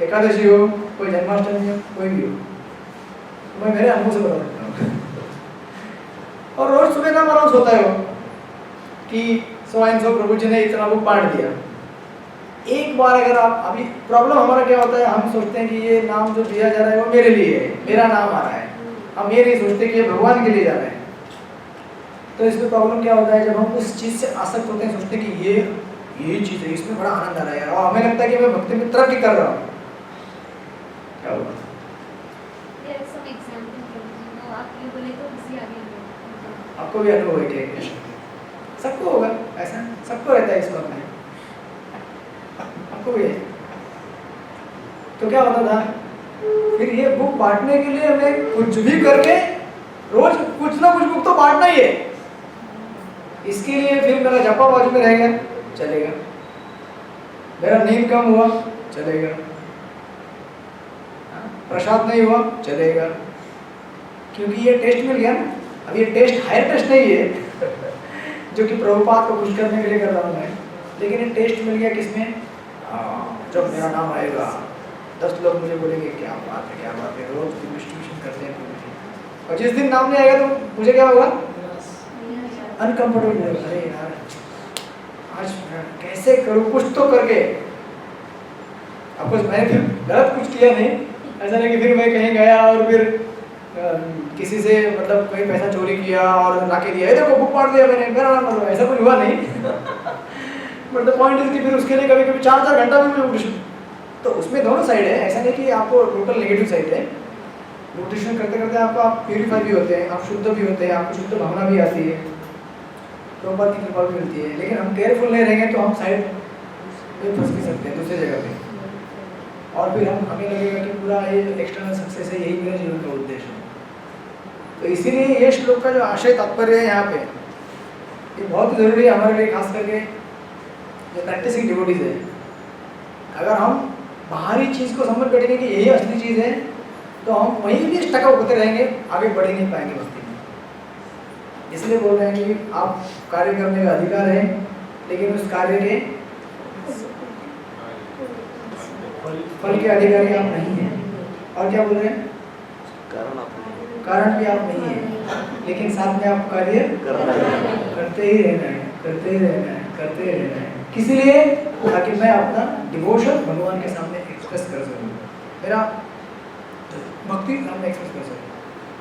एकादशी हो, कोई जन्माष्टमी हो, कोई भी हो, तो मैं मेरे अनुभव से बता सकता हूँ। और रोज सुबह नाम अनाउंस होता है वो कि सो एंड सो प्रभु जी ने इतना बुक बांट दिया। एक बार अगर आप, अभी प्रॉब्लम हमारा क्या होता है, हम सोचते हैं कि ये नाम जो दिया जा रहा है वो मेरे लिए है, मेरा नाम आ रहा है, हम ये नहीं सोचते कि ये भगवान के लिए जा रहा है। तो इसमें प्रॉब्लम क्या होता है, जब हम उस चीज़ से आसक्त होते हैं, सोचते हैं कि ये चीज़ है, इसमें बड़ा आनंद आ रहा है यार, और हमें लगता है कि मैं भक्ति में तरक्की कर रहा हूँ। क्या होगा, आपको भी अनुभव है क्या? सबको होगा ऐसा, सबको रहता है इसको में, आपको भी है। तो क्या होता था, फिर ये बुक बांटने के लिए हमें कुछ भी करके रोज कुछ ना कुछ बुक तो बांटना ही है। इसके लिए फिर मेरा जपा बाजू में रहेगा, चलेगा, मेरा नींद कम हुआ, चलेगा, प्रसाद नहीं हुआ, चलेगा, क्योंकि ये टेस्ट मिल गया ना। अब ये टेस्ट हायर टेस्ट नहीं है जो कि प्रभुपाद को खुश करने के लिए कर रहा हूँ मैं, लेकिन ये टेस्ट मिल गया किसमें, जब मेरा नाम आएगा 10 लोग मुझे बोलेंगे क्या बात है, क्या बात है, रोज डिस्ट्रीब्यूशन करते हैं पूरे, और जिस दिन नाम नहीं आएगा तो मुझे क्या होगा, अनकंफर्टेबल होगा, अरे यार आज कैसे करूँ, कुछ तो करके। आपको मैंने फिर गलत कुछ किया नहीं, ऐसा नहीं कि फिर मैं कहीं गया और फिर किसी से मतलब कोई पैसा चोरी किया और लाके दिया, देखो बुक बांट दिया मैंने, मेरा नाम मतलब ऐसा कुछ हुआ नहीं। बट द पॉइंट इज कि फिर उसके लिए कभी कभी 4-4 घंटा भी न्यूट्रिशन, तो उसमें दोनों साइड है, ऐसा नहीं कि आपको टोटल नेगेटिव साइड है। न्यूट्रिशन करते करते आपको आप प्यूरीफाई भी होते हैं, आप शुद्ध भी होते हैं, आपको शुद्ध भावना भी आती है, तो बात की कृपा भी मिलती है। लेकिन हम केयरफुल नहीं रहेंगे तो हम साइड में फंस भी सकते हैं दूसरी जगह पे, और फिर हमें लगेगा कि पूरा ये एक्सटर्नल सक्सेस है, यही मेरा जीवन का उद्देश्य है। तो इसीलिए ये श्लोक का जो आशय तात्पर्य है यहाँ पे, ये बहुत ज़रूरी है हमारे लिए, खास करके जो प्रैक्टिसिंग डिवोटीज है। अगर हम बाहरी चीज़ को समझ बैठेंगे कि यही असली चीज़ है, तो हम वहीं भी स्टक होते रहेंगे, आगे बढ़ ही नहीं पाएंगे भक्ति में। इसलिए बोल रहे हैं कि आप कार्य करने का अधिकार है, लेकिन उस कार्य के फल के अधिकारी आप नहीं हैं। और क्या बोल रहे हैं? कारण भी आप नहीं हैं, लेकिन साथ में आप कार्य करते ही रहना है, करते ही रहना है, करते ही रहना है। किस लिए? ताकि मैं अपना डिवोशन भगवान के सामने एक्सप्रेस कर सकूं, मेरा भक्ति सामने एक्सप्रेस कर सकूं।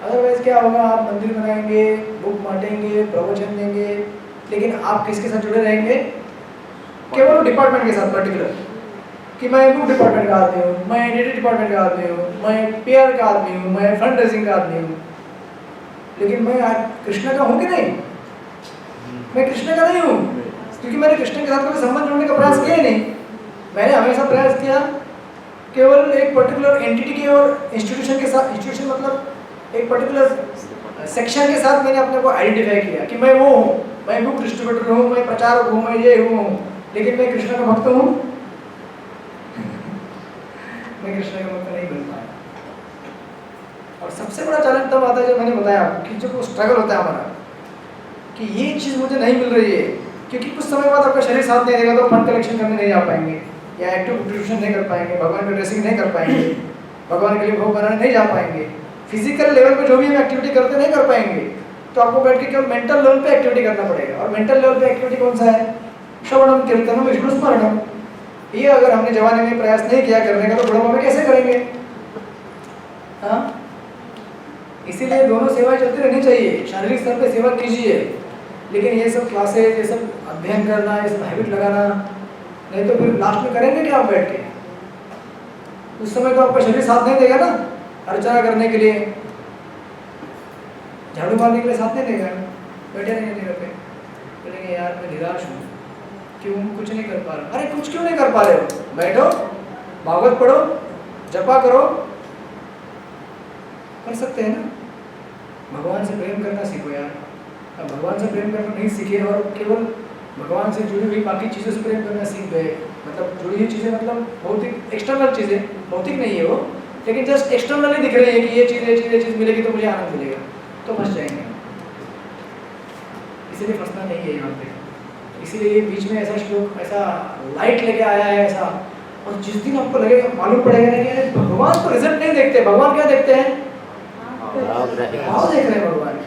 अदरवाइज क्या होगा, आप मंदिर बनाएंगे, बुक बांटेंगे, प्रवचन देंगे, लेकिन आप किसके साथ जुड़े रहेंगे? केवल डिपार्टमेंट के साथ, पर्टिकुलर कि मैं बुक डिपार्टमेंट का आदमी हूँ, मैं एडिटर डिपार्टमेंट का आदमी हूँ, मैं पीआर का आदमी हूँ, मैं फंड रेजिंग का आदमी हूँ, लेकिन मैं आज कृष्ण का हूँ कि नहीं? मैं कृष्ण का नहीं हूँ, क्योंकि मैंने कृष्ण के साथ कोई संबंध जोड़ने का प्रयास किया ही नहीं। मैंने हमेशा प्रयास किया केवल एक पर्टिकुलर एंटिटी के और इंस्टीट्यूशन के साथ, इंस्टीट्यूशन मतलब एक पर्टिकुलर सेक्शन के साथ मैंने अपने को आइडेंटिफाई किया कि मैं वो हूँ, मैं बुक डिस्ट्रीब्यूटर हूँ, मैं प्रचारक हूँ, मैं ये हूँ, लेकिन मैं कृष्ण का भक्त हूँ। मैं कृष्ण का भक्त नहीं बन पाया। और सबसे बड़ा चैलेंज तब आता है जब मैंने बताया कि जो वो स्ट्रगल होता है हमारा कि ये चीज़ मुझे नहीं मिल रही है, क्योंकि कुछ समय बाद आपका शरीर साथ नहीं देगा तो फंड कलेक्शन करने नहीं जा पाएंगे, या एक्टिव कंट्रीब्यूशन नहीं कर पाएंगे, भगवान का ड्रेसिंग नहीं कर पाएंगे, भगवान के लिए भोग बनाने नहीं जा पाएंगे, फिजिकल लेवल पे जो भी हम एक्टिविटी करते नहीं कर पाएंगे, तो आपको बैठ के केवल मेंटल लेवल पे एक्टिविटी करना पड़ेगा। और मेंटल लेवल पे एक्टिविटी कौन सा है? श्रवणम कीर्तनम विष्णु स्मरणम। ये अगर हमने जवानी में प्रयास नहीं किया करने का तो बुढ़ापा में कैसे करेंगे? हाँ, इसीलिए दोनों सेवाएं चलती रहनी चाहिए। शारीरिक स्तर पे सेवा कीजिए, लेकिन ये सब क्लासेस, ये सब अध्ययन करना, ये सब हैबिट लगाना, नहीं तो फिर लास्ट में करेंगे क्या आप बैठ के? उस समय तो आपका शरीर साथ नहीं देगा ना, अर्चना करने के लिए, झाड़ू मारने के लिए साथ नहीं देगा, बैठे रहेंगे जगह पे, बोलेंगे यार मैं निराश हूँ, क्यों कुछ नहीं कर पा रहा। अरे कुछ क्यों नहीं कर पा रहे हो? बैठो, भागवत पढ़ो, जपा करो, कर सकते हैं ना। भगवान से प्रेम करना सीखो यार। अब भगवान से प्रेम करना नहीं सीखे और केवल भगवान से जुड़ी हुई बाकी चीज़ों से प्रेम करना सीख गए, मतलब जुड़ी हुई चीज़ें मतलब भौतिक एक्सटर्नल चीज़ें, भौतिक नहीं है वो, लेकिन जस्ट एक्सटर्नली दिख रही है कि ये चीज़ मिलेगी तो मुझे आनंद मिलेगा, तो फंस जाएंगे। इसीलिए फंसना नहीं है यहाँ पे। इसीलिए बीच में ऐसा श्लोक, ऐसा लाइट लेके आया है ऐसा, और जिस दिन आपको लगेगा, मालूम पड़ेगा ना कि भगवान तो रिजल्ट नहीं देखते, भगवान क्या देखते हैं? भाव देख रहे हैं भगवान।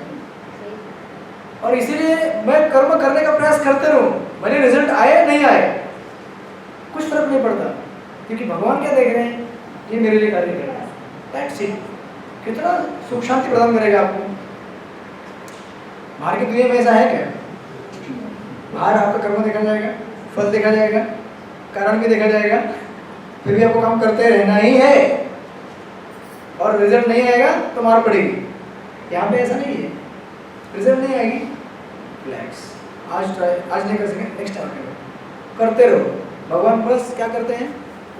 और इसीलिए मैं कर्म करने का प्रयास करते रहूं, भले रिजल्ट आए नहीं आए, कुछ फर्क नहीं पड़ता, क्योंकि भगवान क्या देख रहे हैं? ये मेरे लिए कार्य कर रहा है। That's it. कितना सुख शांति प्रदान करेगा आपको। बाहर की दुनिया में ऐसा है क्या? बाहर आपका कर्म देखा जाएगा, फल देखा जाएगा, कारण भी देखा जाएगा, फिर भी आपको काम करते रहना ही है, और रिजल्ट नहीं आएगा तो मार पड़ेगी। यहाँ पे ऐसा नहीं है, रिजल्ट नहीं आएगी, रिलैक्स, आज नहीं कर सके, नेक्स्ट टाइम करते रहो। भगवान बस क्या करते हैं,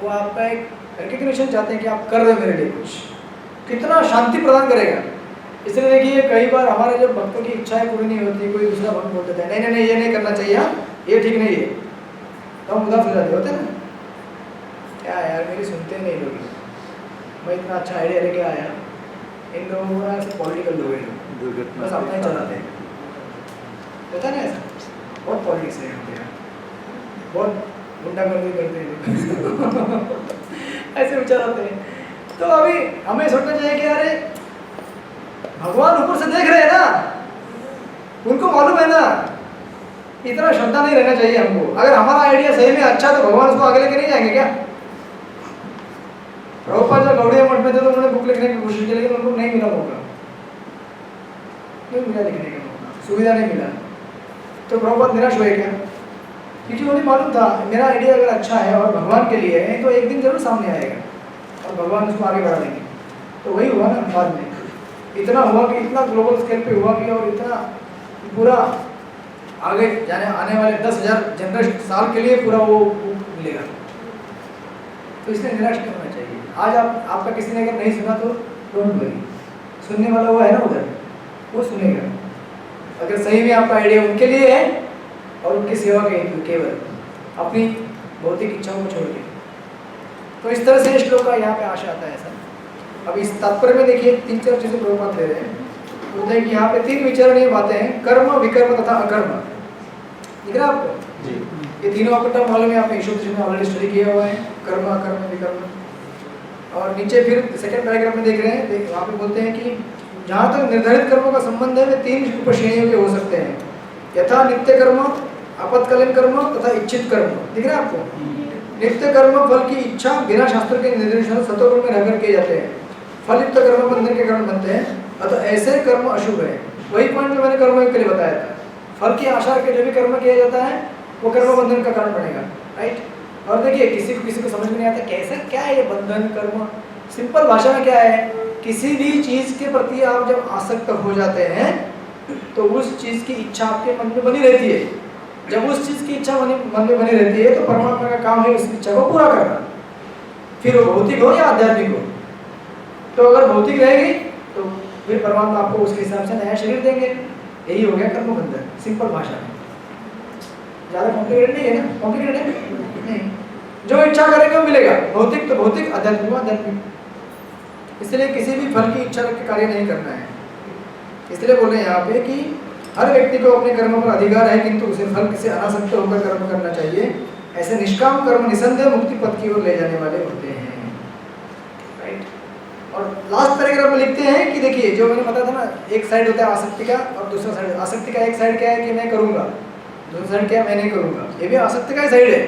वो आपका एक रिकग्निशन चाहते हैं कि आप कर रहे हो मेरे लिए कुछ, कितना शांति प्रदान करेगा। इसलिए देखिए कई बार हमारे जब भक्तों की इच्छाएं पूरी नहीं होती, कोई दूसरा भक्त बोल देता है नहीं नहीं नहीं ये नहीं करना चाहिए, ये ठीक नहीं है, तो हम उदास हो जाते होते ना, क्या यार मेरी सुनते नहीं लोग, मैं इतना अच्छा आइडिया लेके आया, इन लोगों को ना पॉलिटिकल लोग हैं, बस अपना ही चलाते हैं, होता है ना ऐसा, बहुत पॉलिटिक्स है यहाँ पे यार, बहुत गुंडागर्दी करते हैं ऐसे विचार आते हैं। तो अभी हमें सोचना चाहिए कि अरे भगवान ऊपर से देख रहे हैं ना, उनको मालूम है ना, इतना श्रद्धा नहीं रहना चाहिए हमको। अगर हमारा आइडिया सही में अच्छा तो भगवान उसको आगे लेके नहीं जाएंगे क्या? प्रभुपाद जब गौड़िया मठ में थे तो उन्होंने बुक लिखने की कोशिश की, लेकिन उनको नहीं मिला मौका, नहीं मिला लिखने का मौका, सुविधा नहीं मिला, तो प्रभुपाद निराश हुए क्या? क्योंकि उन्हें मालूम था मेरा आइडिया अगर अच्छा है और भगवान के लिए है तो एक दिन जरूर सामने आएगा और भगवान उसको आगे बढ़ा देंगे। तो वही हुआ ना, बाद में इतना हुआ कि इतना ग्लोबल स्केल पे हुआ कि और इतना पूरा आगे जाने आने वाले 10,000 जनरेशन साल के लिए पूरा वो मिलेगा। तो इसलिए निराश नहीं होना चाहिए। आज आपका किसी ने अगर नहीं सुना तो डोंट वरी, सुनने वाला वो है ना उधर, वो सुनेगा। अगर सही में आपका आइडिया उनके लिए है और उनकी सेवा के हेतु केवल अपनी भौतिक इच्छाओं को छोड़ के, तो इस तरह से श्लोक का यहाँ पे आशा आता है ऐसा। अब इस तात्पर्य में देखिए 3-4 चीज़ें प्रभुपाद दे रहे हैं। बोलते हैं कि यहाँ पे 3 विचारणीय बातें हैं, कर्म, विकर्म तथा अकर्म। दिख रहा है आपको? जी। ये तीनों आपको टर्म मालूम है, आपने ईश्वर में ऑलरेडी स्टडी किया हुआ है, कर्म, अकर्म, विकर्म। और नीचे फिर सेकंड पैराग्राफ में देख रहे हैं, वहाँ पे बोलते हैं कि जहाँ तक निर्धारित कर्मों का संबंध है वे 3 उपश्रेणियों के हो सकते हैं, यथा नित्य कर्म, आपत्कालीन कर्म तथा इच्छित कर्म। दिख रहा है आपको? नित्य कर्म फल की इच्छा बिना शास्त्र के निर्देशन सतोगुण में रहकर किए जाते हैं, फलित कर्म बंधन के कारण बनते हैं, अतः ऐसे कर्म अशुभ है। वही पॉइंट जो मैंने कर्म के लिए बताया था, फल की आशा के जो भी कर्म किया जाता है वो कर्म बंधन का कारण बनेगा, राइट। और देखिए किसी को समझ में नहीं आता कैसे, क्या है ये बंधन कर्म। सिंपल भाषा में क्या है, किसी भी चीज के प्रति आप जब आसक्त हो जाते हैं तो उस चीज की इच्छा आपके मन में बनी रहती है। जब उस चीज की इच्छा मन में बनी रहती है तो परमात्मा का काम है उस इच्छा को पूरा करना, फिर वो भौतिक हो या आध्यात्मिक हो। तो अगर भौतिक रहेगी तो फिर परमात्मा आपको उसके हिसाब से नया शरीर देंगे। यही हो गया कर्म बंधन, सिंपल भाषा में। ज्यादा कॉम्प्लिकेटेड नहीं है ना? कॉम्प्लिकेटेड है नहीं, जो इच्छा करेंगे वो मिलेगा, भौतिक तो भौतिक, आध्यात्मिक आध्यात्मिक। इसलिए किसी भी फल की इच्छा रख के कार्य नहीं करना है। इसलिए बोल रहे हैं यहाँ पे कि हर व्यक्ति को अपने कर्मों पर अधिकार है, किंतु उसे फल से अनासक्त होकर कर्म करना चाहिए। ऐसे निष्काम कर्म निसंदेह मुक्ति पथ की ओर ले जाने वाले होते हैं, राइट। और लास्ट पैराग्राफ में लिखते हैं कि देखिए जो मैंने बताया था ना, एक साइड होता है आसक्ति का और दूसरा साइड। आसक्ति का एक साइड क्या है कि मैं करूंगा, दूसरा साइड क्या है मैं नहीं करूंगा। ये भी आसक्ति का ही साइड है।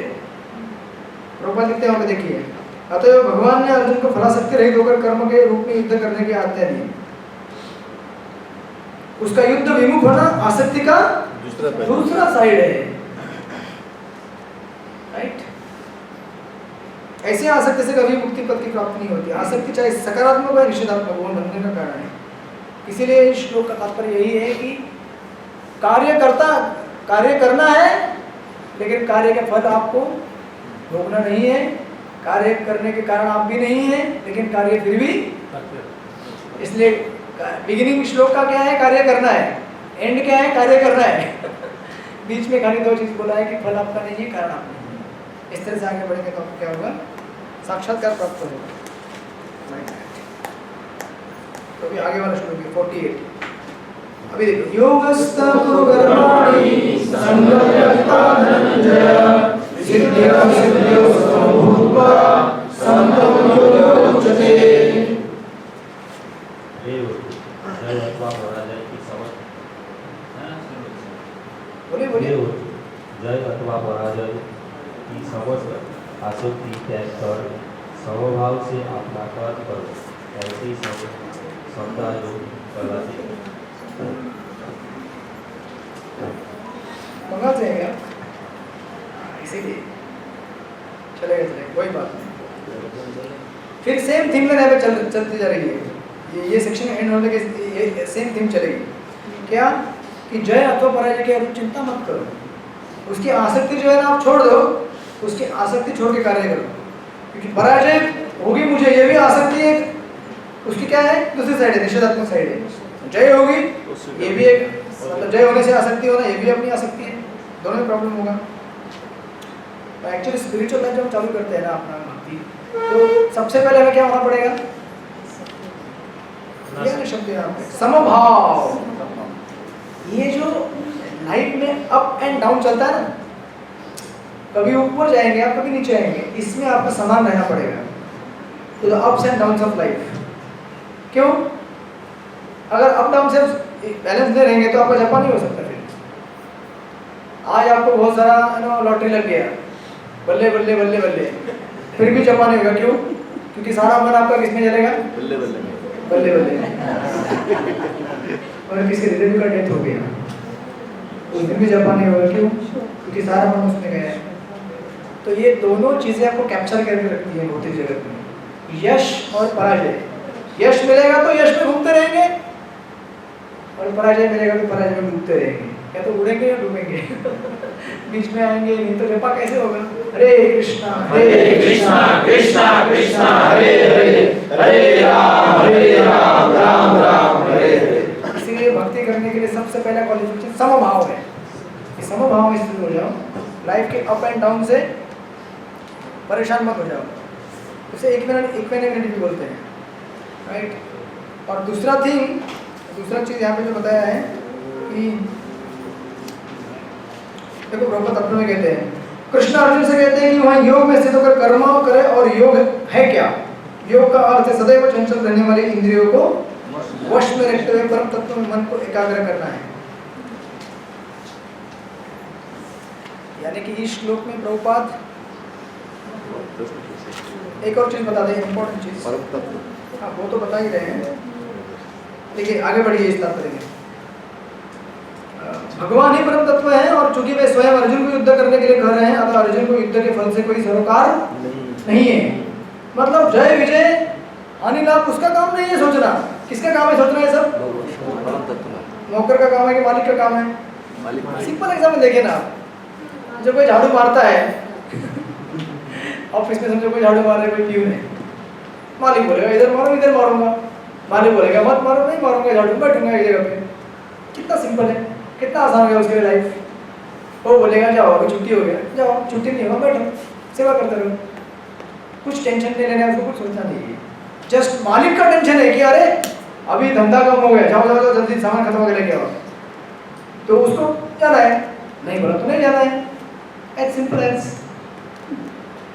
प्रभुपाद लिखते हैं, देखिए, अतः भगवान ने अर्जुन को फलासक्ति रहित होकर कर्म के रूप में युद्ध करने की आज्ञा दी। उसका युद्ध विमुख होना आसक्ति का दूसरा साइड है, राइट। ऐसे आसक्ति से कभी मुक्ति पद की प्राप्ति नहीं होती। आसक्ति चाहे सकारात्मक या निषेधात्मक वो बनने का कारण है। इसीलिए इस श्लोक का तात्पर्य यही है कि कार्य करना है, लेकिन कार्य का फल आपको भोगना नहीं है। कार्य करने के कारण आप भी नहीं है, लेकिन कार्य फिर भी। इसलिए बिगिनिंग श्लोक का क्या है, कार्य करना है, एंड क्या है, कार्य करना है। बीच में खाली 2 चीज बोला है कि फल आपका नहीं है, कारण आप नहीं है। इस तरह से आगे बढ़ेंगे तो आपको क्या होगा, साक्षात्कार प्राप्त होगा। तो अभी आगे वाला श्लोक है 48। अभी देखो, योगस्तु कर्माणि संगम्यता धनंजय सिद्ध्या सिद्ध्यो भूत्वा संतं योगो उच्यते। जय अथवा पराजय की समझ, बोलिए जय अथवा पराजय की समझ आसक्ति त्याग कर समभाव से अपना कर्म करो, ऐसी समता योग कराते। मंगा जाएगा इसीलिए चलेगा, कोई बात नहीं। फिर सेम थीम में यहाँ पे चलती जा रही है। ये सेक्शन एंड होने के ये सेम थीम चलेगी। क्या कि जय अथवा पराजय की आप चिंता मत करो, उसकी आसक्ति जो है ना आप छोड़ दो, उसकी आसक्ति छोड़ के कार्य करो। क्योंकि पराजय होगी मुझे, ये भी आसक्ति है, उसकी क्या है, दूसरी साइड है, निषेधात्मक साइड है। जय होगी, ये भी एक मतलब जय होने से आसक्ति होना, ये भी अपनी आसक्ति है, दोनों में प्रॉब्लम होगा। तो एक्चुअली स्पिरिचुअल लाइफ जब चालू करते हैं ना अपना भक्ति, तो सबसे पहले हमें क्या होना पड़ेगा, ये शब्द यहाँ पे समभाव। ये जो लाइफ में अप एंड डाउन चलता है ना, कभी ऊपर जाएंगे आप कभी नीचे आएंगे, इसमें आपको समान रहना पड़ेगा। तो the ups and downs of life. क्यों? अगर अप डाउन से बैलेंस नहीं रहेंगे तो आपका जपा नहीं हो सकता। फिर आज आपको बहुत सारा लॉटरी लग गया, बल्ले बल्ले बल्ले बल्ले, फिर भी जपा नहीं होगा। क्यों? क्योंकि सारा मन आपका किसमें चलेगा, बल्ले बल्ले बल्ले बल्ले। और किसी रिलेटिव का डेथ हो गया, उस दिन भी जपा नहीं होगा। क्यों? क्योंकि सारा मन उसमें गया है। तो ये दोनों चीजें आपको कैप्चर करके रखती है भौतिक जगत में, यश और पराजय। यश मिलेगा तो यश में घूमते रहेंगे, और पराजय मिलेगा तो पराजय में डूबते रहेंगे। या तो उड़ेंगे या डूबेंगे, बीच में आएंगे नहीं। तो जपा कैसे होगा? हरे कृष्णा कृष्णा कृष्णा हरे हरे, हरे राम राम राम हरे हरे। इसीलिए भक्ति करने के लिए सबसे पहला क्वालिफिकेशन समभाव है। समभाव में स्थित हो जाओ, लाइफ के अप एंड डाउन से परेशान मत हो जाओ। उसे इक्विवेलेंटी बोलते हैं, राइट। और दूसरा थिंग दूसरा चीज़ यहाँ पे जो बताया है कि देखो प्रभुपाद तत्व में कहते हैं, कृष्ण अर्जुन से कहते हैं कि वहाँ योग में स्थित होकर कर्म करे, और योग है क्या? योग का अर्थ है सदैव चंचल रहने वाली इंद्रियों को वश में रखते हुए परम तत्व में मन को एकाग्र करना है। यानी कि इस श्लोक में प्रभुपाद एक और चीज बता दें, इंपॉर्टेंट चीज। परम तत्व। हाँ वो तो बता ही रहे हैं, देखिए आगे बढ़िए इस तात्पर्य में। भगवान ही परम तत्व है, और चूंकि वे स्वयं अर्जुन को युद्ध करने के लिए कह रहे हैं, अतः अर्जुन को युद्ध के फल से कोई सरोकार नहीं है। मतलब जय विजय हानि लाभ उसका काम नहीं है सोचना। किसका काम है सोचना है सब? परम तत्व। नौकर का काम है कि मालिक का काम है? मालिक। सिंपल एग्जाम्पल देखिए ना, जो कोई झाड़ू मारता है ऑफिस में, समझो कोई झाड़ू मार रहा है, कोई प्यून है, मालिक बोलेगा इधर मारो, इधर मारूंगा, मालिक बोलेगा मत मारो, नहीं मारूंगा, झाड़ू बैठूंगा एक जगह पे। कितना सिंपल है, कितना आसान हो गया उसके लिए लाइफ। वो बोलेगा जाओ अभी छुट्टी हो गया, जाओ छुट्टी नहीं हुआ बैठो सेवा करते रहो, कुछ टेंशन नहीं लेना है उसको, कुछ सोचना नहीं है। जस्ट मालिक का टेंशन है कि अरे अभी धंधा कम हो गया, जाओ जाओ जाओ जल्दी सामान खत्म हो गया लेके आओ, तो उसको जाना है, नहीं बोला तो नहीं जाना है, एज सिंपल एज।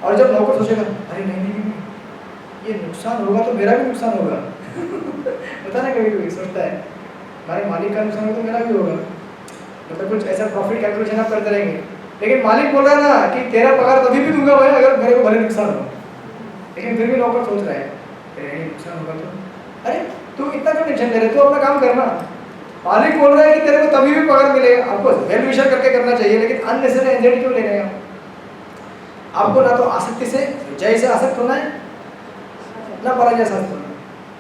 और जब नौकर सोचेगा अरे नहीं नहीं नहीं ये नुकसान होगा तो मेरा भी नुकसान होगा पता ना कभी कभी सोचता है हमारे मालिक का नुकसान होगा तो मेरा भी होगा, मतलब कुछ ऐसा प्रॉफिट कैलकुलेशन आप करते रहेंगे। लेकिन मालिक बोल रहा है ना कि तेरा पगार तभी भी दूंगा भाई अगर मेरे को भले नुकसान हो, लेकिन फिर भी नौकर सोच रहा है अरे नुकसान होगा तो, अरे तू इतना क्यों टेंशन ले रहे, तू अपना काम करना। मालिक बोल रहा है कि तेरे को तभी भी पगार मिलेगा, आपको वेल विशर करके करना चाहिए, लेकिन अननेसेसरी एंजाइटी क्यों ले रहे हैं? आपको ना तो आसक्ति से जय से आसक्त होना है, ना पराजय से आसक्त होना है।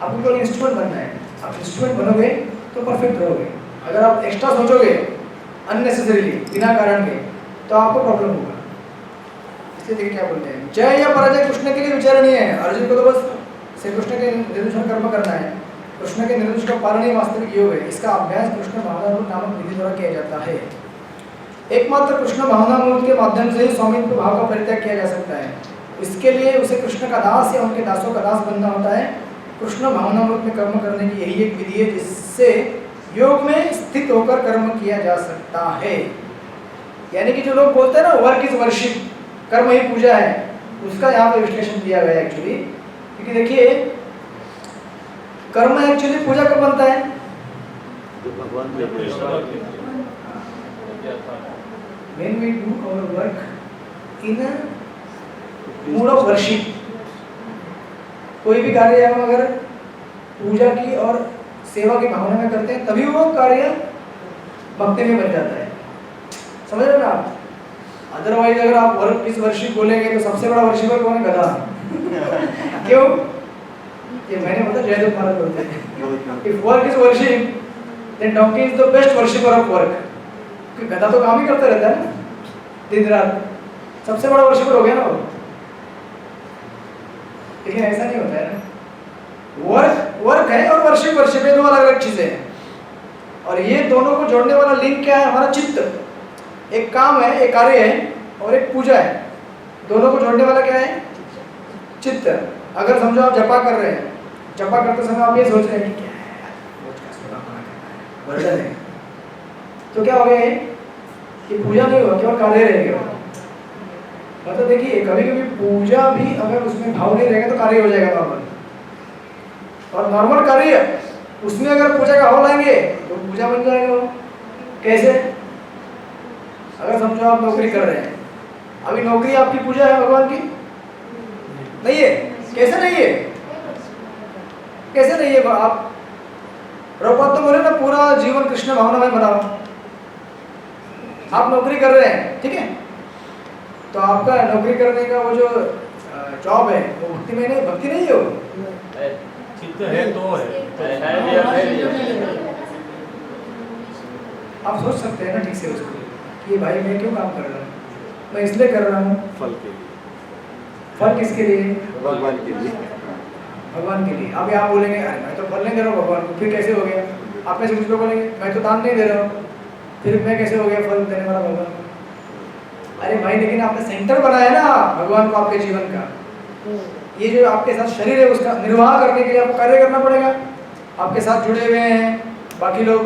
आपको केवल इंस्ट्रूमेंट बनना है। आप इंस्ट्रूमेंट बनोगे तो परफेक्ट रहोगे। अगर आप एक्स्ट्रा सोचोगे अननेसेसरीली बिना कारण के, तो आपको प्रॉब्लम होगा। इसलिए देखिए क्या बोलते हैं, जय या पराजय कृष्ण के लिए विचारणीय है। अर्जुन को तो बस श्री कृष्ण के निर्देशन कर्म करना है, कृष्ण के निर्देश का पालन ही वास्तविक योग है। इसका अभ्यास कृष्ण भावनामूर्त नामक विधि द्वारा किया जाता है। एकमात्र कृष्ण भावनामूर्त के माध्यम से ही स्वामित्व भाव का परित्याग किया जा सकता है। इसके लिए उसे कृष्ण का दास या उनके दासों का दास बनना होता है। कृष्ण भावनामूर्त में कर्म करने की यही एक विधि है जिससे योग में स्थित होकर कर्म किया जा सकता है। यानी कि जो लोग बोलते हैं ना वर्क इज वर्शिप, कर्म ही पूजा है, उसका यहाँ पे विश्लेषण किया गया है एक्चुअली। क्योंकि देखिए कर्म एक्चुअली पूजा कब बनता है? भगवान When we do our work in a mood of worship, कोई भी कार्य हम अगर पूजा की और सेवा की भावना में करते हैं तभी वो कार्य भक्ति में बन जाता है। समझ रहे हैं ना आप? अदरवाइज अगर आप वर्क इस वर्शिप बोलेंगे तो सबसे बड़ा वर्शिपर कौन है? गधा। क्यों? ये मैंने पता जयदेव महाराज बोलते हैं, if work is worship then donkey is the best worshipper of work. क्योंकि गधा तो काम ही करता रहता है ना दिन रात, सबसे बड़ा वर्शिपर हो गया ना वो। लेकिन ऐसा नहीं होता है ना, वर्क है और वर्शिप है, दो अलग अलग चीजें हैं। और ये दोनों को जोड़ने वाला लिंक क्या है? हमारा चित्त। एक काम है, एक कार्य है और एक पूजा है, दोनों को जोड़ने वाला क्या है? चित्त। अगर समझो आप जपा कर रहे हैं, जपा करते समय आप ये सोच रहे हैं कि क्या है वर्जन है, तो क्या हो गया कि पूजा नहीं हुआ, केवल कार्य रह गया। मतलब देखिए कभी कभी पूजा भी अगर उसमें भाव नहीं रहेगा तो कार्य हो जाएगा नॉर्मल, और नॉर्मल कार्य उसमें अगर पूजा का भाव लाएंगे तो पूजा बन जाएगा वो। कैसे? अगर समझो आप नौकरी कर रहे हैं, अभी नौकरी आपकी पूजा है भगवान की? नहीं है। कैसे नहीं है? कैसे नहीं है? आप प्रभुपाद तो बोले ना पूरा जीवन कृष्ण भावना में बनाओ। आप नौकरी कर रहे हैं, ठीक है, तो आपका नौकरी करने का वो जो जॉब है वो भक्ति में नहीं, भक्ति नहीं है वो, चित्त है तो है। आप सोच सकते हैं ना ठीक से उसको कि भाई मैं क्यों काम कर रहा हूँ? मैं इसलिए कर रहा हूँ। फल के लिए। फल किसके लिए? भगवान के लिए। भगवान के लिए। अभी आप बोलेंगे अरे मैं तो फल नहीं दे रहा हूँ भगवान को, फिर कैसे हो गया? आप में से कुछ लोग बोलेंगे मैं तो दान नहीं दे रहा हूँ, फिर मैं कैसे हो गया फल देने वाला भगवान को? अरे भाई लेकिन आपने सेंटर बनाया ना भगवान को आपके जीवन का। ये जो आपके साथ शरीर है उसका निर्वाह करने के लिए आपको कार्य करना पड़ेगा। आपके साथ जुड़े हुए हैं, बाकी लोग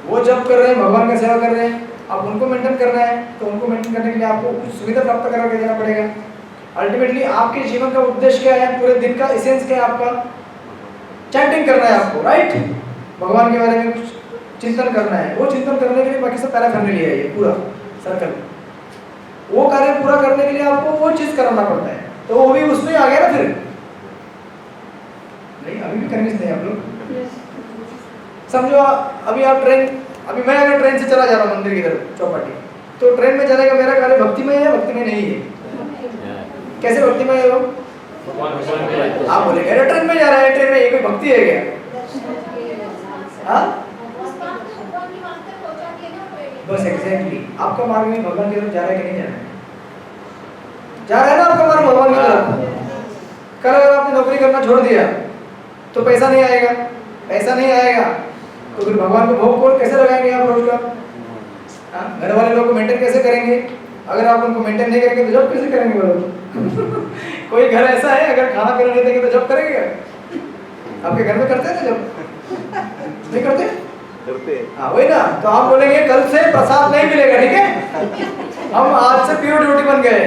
वो जप कर रहे हैं, भगवान का सेवा कर रहे हैं, आप उनको मेंटेन करना है तो उनको मेंटेन करने के लिए आपको कुछ सुविधा प्राप्त करा के देना पड़ेगा। अल्टीमेटली आपके जीवन का उद्देश्य क्या है, पूरे दिन का एसेंस क्या है आपका? चैंटिंग करना है आपको, राइट? भगवान के बारे में कुछ चिंतन करना है। वो चिंतन करने के लिए बाकी सब पैराफैमिली है, ये पूरा सर्कल। वो कार्य पूरा करने के लिए आपको वो चीज करना पड़ता है, तो वो भी उसमें आ गया ना फिर। नहीं, अभी भी कन्विंस नहीं आप लोग। समझो अभी आप अभी मैं अगर ट्रेन से चला जा रहा हूँ मंदिर की तरफ चौपाटी, तो ट्रेन में जाने का मेरा कार्य भक्तिमय है, भक्तिमय नहीं है? कैसे भक्तिमय है वो? आप बोलेंगे अरे ट्रेन में जा रहा है, ट्रेन में ये कोई भक्ति है क्या? हाँ, बस एग्जैक्टली आपका मार्ग में भगवान की तरफ जा रहा है कि नहीं जा रहा है? जा रहा है ना आपका मार्ग भगवान की तरफ। कल अगर आपने नौकरी करना छोड़ दिया तो पैसा नहीं आएगा, पैसा नहीं आएगा तो फिर भगवान को भोग कोल कैसे लगाएंगे आप रोज का? घर वाले लोग को मेंटेन कैसे करेंगे? अगर आप उनको मेंटेन नहीं करेंगे तो जब कैसे करेंगे वो लोग? कोई घर ऐसा है अगर खाना पीना नहीं देंगे तो जब करेंगे? आपके घर में करते हैं ना जब? नहीं करते? हाँ वही ना। तो आप बोलेंगे कल से प्रसाद नहीं मिलेगा, ठीक है? हम आज से प्योर ड्यूटी बन गए।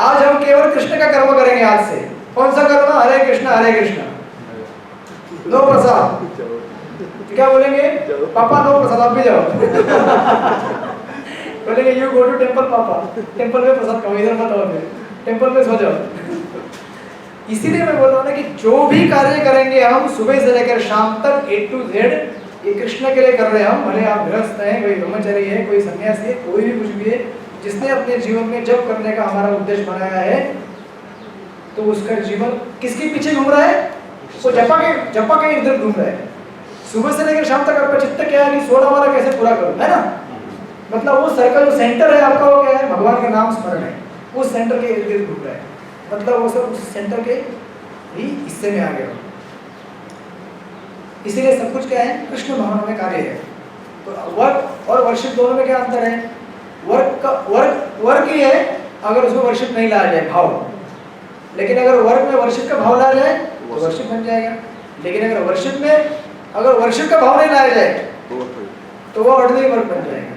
आज हम केवल कृष्ण का कर्म करेंगे आज से। कौन सा कर्म? हरे कृष्णा हरे कृष्णा, नो प्रसाद। क्या बोलेंगे? पापा नो प्रसाद, आप भी जाओ। बोलेंगे यू गो टू टेंपल पापा, टेंपल में प्रसाद खाओ, इधर मत आओ, टेंपल में सो जाओ। इसीलिए मैं बोल रहा हूँ ना कि जो भी कार्य करेंगे हम सुबह से लेकर शाम तक A to Z ये कृष्ण के लिए कर रहे हैं हम। भले आप गृहस्थ हैं, कोई ब्रह्मचारी है, कोई सन्यासी है, कोई भी कुछ भी है, जिसने अपने जीवन में जप करने का हमारा उद्देश्य बनाया है तो उसका जीवन किसके पीछे घूम रहा है? वो जपा के इधर घूम रहा है। सुबह से लेकर शाम तक आपका चित्त क्या है कि 16 वाला कैसे पूरा करूं, है ना? मतलब वो सर्कल जो सेंटर है आपका वो क्या है? भगवान का नाम स्मरण है। उस सेंटर के इर्द गिर्द घूम रहा है, मतलब वो सब उस सेंटर के ही हिस्से में आ गया। इसीलिए सब कुछ क्या है? कृष्ण भावना में कार्य है। तो वर्क और वर्शिप दोनों में क्या अंतर है? वर्क ही है अगर उसमें वर्शिप नहीं लाया जाए, भाव। लेकिन अगर वर्क में वर्शिप का भाव लाया जाए तो वर्शिप बन जाएगा। लेकिन अगर वर्शिप का भाव नहीं लाया जाए तो वो ऑर्डिनरी वर्क बन जाएगा।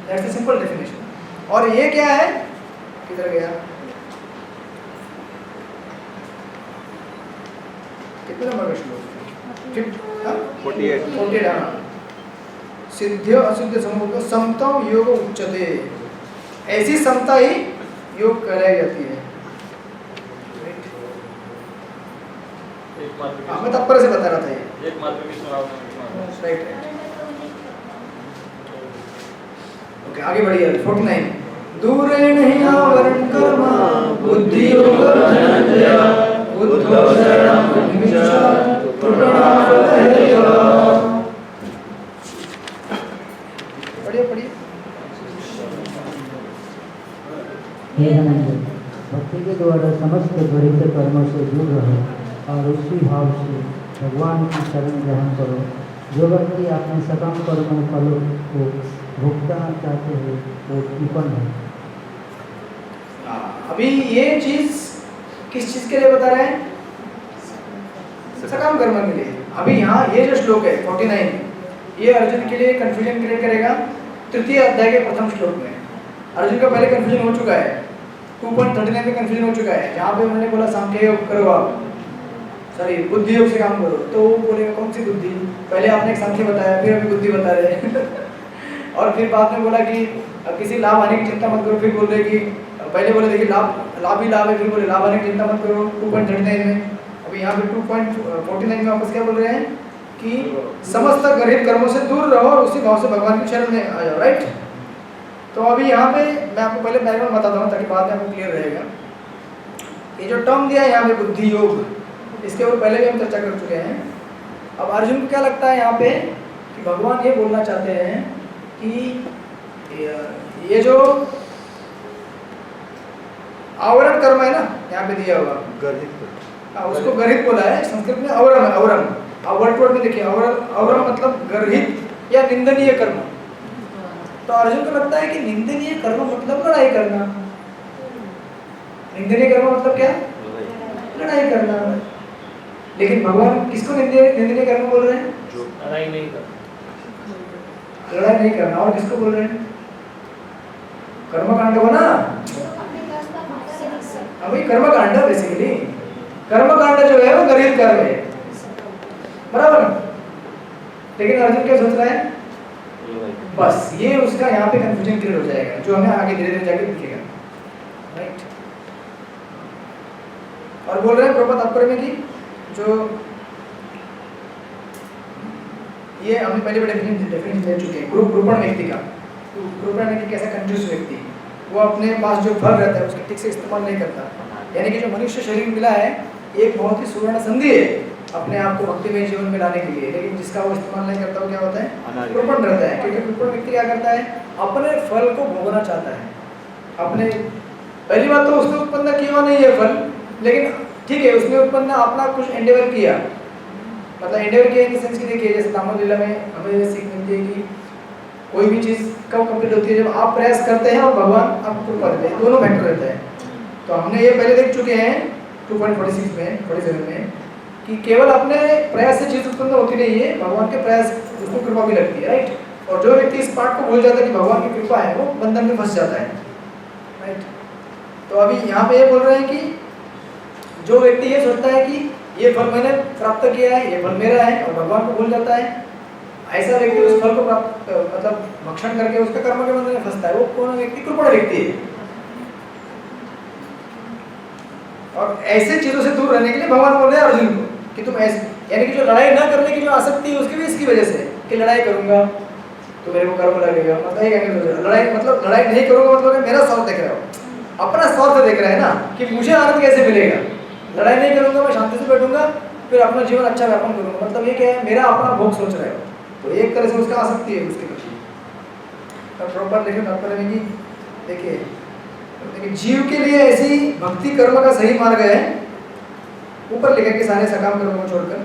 That's the simple definition. और ये क्या है? किधर गया? कितने नंबर का श्लोक? 48। हाँ, सिद्ध असिद्ध समूह समता योग उच्चते। ऐसी समता ही योग कराई जाती है। मैं तत्पर से बता रहा था ये। एकमात्र विष्णु राइट। ओके, आगे बढ़िए। 49 दूरे नहीं आवरण कर्म बुद्धि योग धनंजय बुद्धो शरणं गच्छ पढ़िए। हे धनंजय, भक्ति के द्वारा समस्त गणित कर्मों से दूर रहो और उसी भाव से भगवान की शरण ग्रहण करो। जो व्यक्ति अपने सकम कर्म फलों को भुगतना चाहते हैं वो विपन्न है। अभी ये चीज किस चीज के लिए बता रहे हैं? सकम कर्म के लिए। अभी यहाँ ये जो श्लोक है 49, ये अर्जुन के लिए कंफ्यूजन क्रिएट करेगा। तृतीय अध्याय के प्रथम श्लोक में अर्जुन का पहले कंफ्यूजन हो चुका है, 2.39 में कंफ्यूजन हो चुका है, जहाँ पे उन्होंने बोला सांख्य योग करो आप, सॉरी बुद्धि योग से काम करो। तो वो बोलेगा कौन सी बुद्धि? पहले आपने एक सांख्य बताया, फिर अभी बुद्धि बता रहे हैं। और फिर बाद में बोला कि किसी लाभ आने की चिंता मत करो, फिर बोल रहे कि पहले बोले देखिए लाभ ही लाभ है, फिर बोले लाभ आने की चिंता मत करो 2.39 में। अभी यहाँ पे 2.49 में वापस क्या बोल रहे हैं कि समस्त गरीब कर्मों से दूर रहो और उसी भाव से भगवान की शरण में आ जाओ, राइट? तो अभी यहाँ पे मैं आपको पहले बैकग्राउंड बताता हूँ ताकि बाद में आपको क्लियर रहेगा। ये जो टर्म दिया है यहाँ पे बुद्धि योग, इसके ऊपर पहले भी हम चर्चा कर चुके हैं। अब अर्जुन को क्या लगता है यहाँ पे कि भगवान ये बोलना चाहते हैं कि ये जो आवरण कर्म है ना यहाँ पे दिया हुआ, उसको गर्हित बोला है। संस्कृत में अवरम है, अवरम। आप वर्ड में देखिए, अवरम मतलब गर्हित या निंदनीय कर्म। तो अर्जुन को लगता है कि निंदनीय कर्म मतलब लड़ाई करना। निंदनीय कर्म मतलब क्या? लड़ाई करना। लेकिन भगवान किसको निंदनीय कर्म बोल रहे हैं? लड़ाई नहीं कर। लड़ाई नहीं करना। और किसको बोल रहे हैं? कर्मकांड को ना, अभी कर्मकांड बेसिकली, कर्मकांड जो है वो गरीब कर्म है, बराबर। लेकिन अर्जुन क्या सोच रहा है? बस ये उसका यहाँ पे कंफ्यूजन क्रिएट हो जाएगा, जो हमें आगे धीरे धीरे जाके दिखेगा, राइट। और बोल रहे हैं प्रभुपाद तात्पर्य में कि जो ये हमने पहले भी डेफिनेशन दे चुके हैं ग्रुपण व्यक्ति का। ग्रुपण व्यक्ति कैसा कंफ्यूज व्यक्ति, वो अपने पास जो फल रहता है उसका ठीक से इस्तेमाल नहीं करता। यानी कि जो मनुष्य शरीर मिला है एक बहुत ही सुवर्ण संधि है अपने आप को भक्तिमय जीवन में लाने के लिए, लेकिन जिसका वो इस्तेमाल नहीं करता वो क्या होता है? कृपण रहता है। क्योंकि कृपण व्यक्ति क्या करता है? अपने फल को भोगना चाहता है। अपने पहली बात तो उसने उत्पन्न किया नहीं है फल, लेकिन ठीक है उसने उत्पन्न अपना कुछ एंडेवर किया, मतलब एंडेवर किया इन सेंस की देखिए जैसे दामोदर लीला में हमें ये सीख मिलती है कि कोई भी चीज़ कब कंप्लीट होती है? जब आप प्रयास करते हैं और भगवान आपको कृपा देते हैं, दोनों फैक्टर रहता है। तो हमने ये पहले देख चुके हैं 2.46 में 47 में कि केवल अपने प्रयास से चीज उत्पन्न होती नहीं है, भगवान के प्रयास उसको कृपा भी लगती है, राइट। और जो व्यक्ति इस पार्ट को भूल जाता है कि भगवान की कृपा है, वो बंधन में फंस जाता है, राइट। तो अभी यहाँ पे ये बोल रहे हैं कि जो व्यक्ति ये सोचता है कि ये फल मैंने प्राप्त किया है, ये फल मेरा है, और भगवान को भूल जाता है, ऐसा व्यक्ति उस फल को प्राप्त मतलब भक्षण करके उसके कर्म के बंधन में फंसता है, वो कौन व्यक्ति? कृपण व्यक्ति है। और ऐसे चीजों से दूर रहने के लिए भगवान बोल रहे हैं अर्जुन को कि तुम ऐसे, यानी कि जो लड़ाई ना करने की जो आसक्ति है उसकी भी इसकी वजह से कि लड़ाई करूंगा तो मेरे को कर्म लगेगा, मतलब ये लड़ाई मतलब लड़ाई नहीं करूंगा मतलब मेरा स्वार्थ देख रहा हो, अपना स्वार्थ देख रहा है ना कि मुझे आनंद कैसे मिलेगा। लड़ाई नहीं करूंगा, मैं शांति से बैठूंगा, फिर अपना जीवन अच्छा व्यापन करूंगा, मतलब ये क्या है? मेरा अपना भोग सोच रहा है। तो एक तरह से उसका आसक्ति है उसके प्रति। प्रॉपर लेकिन तात्पर्य में कि देखिए जीव के लिए ऐसी भक्ति कर्म का सही मार्ग है, ऊपर लिखा कि सारे सकाम कर्मों को छोड़कर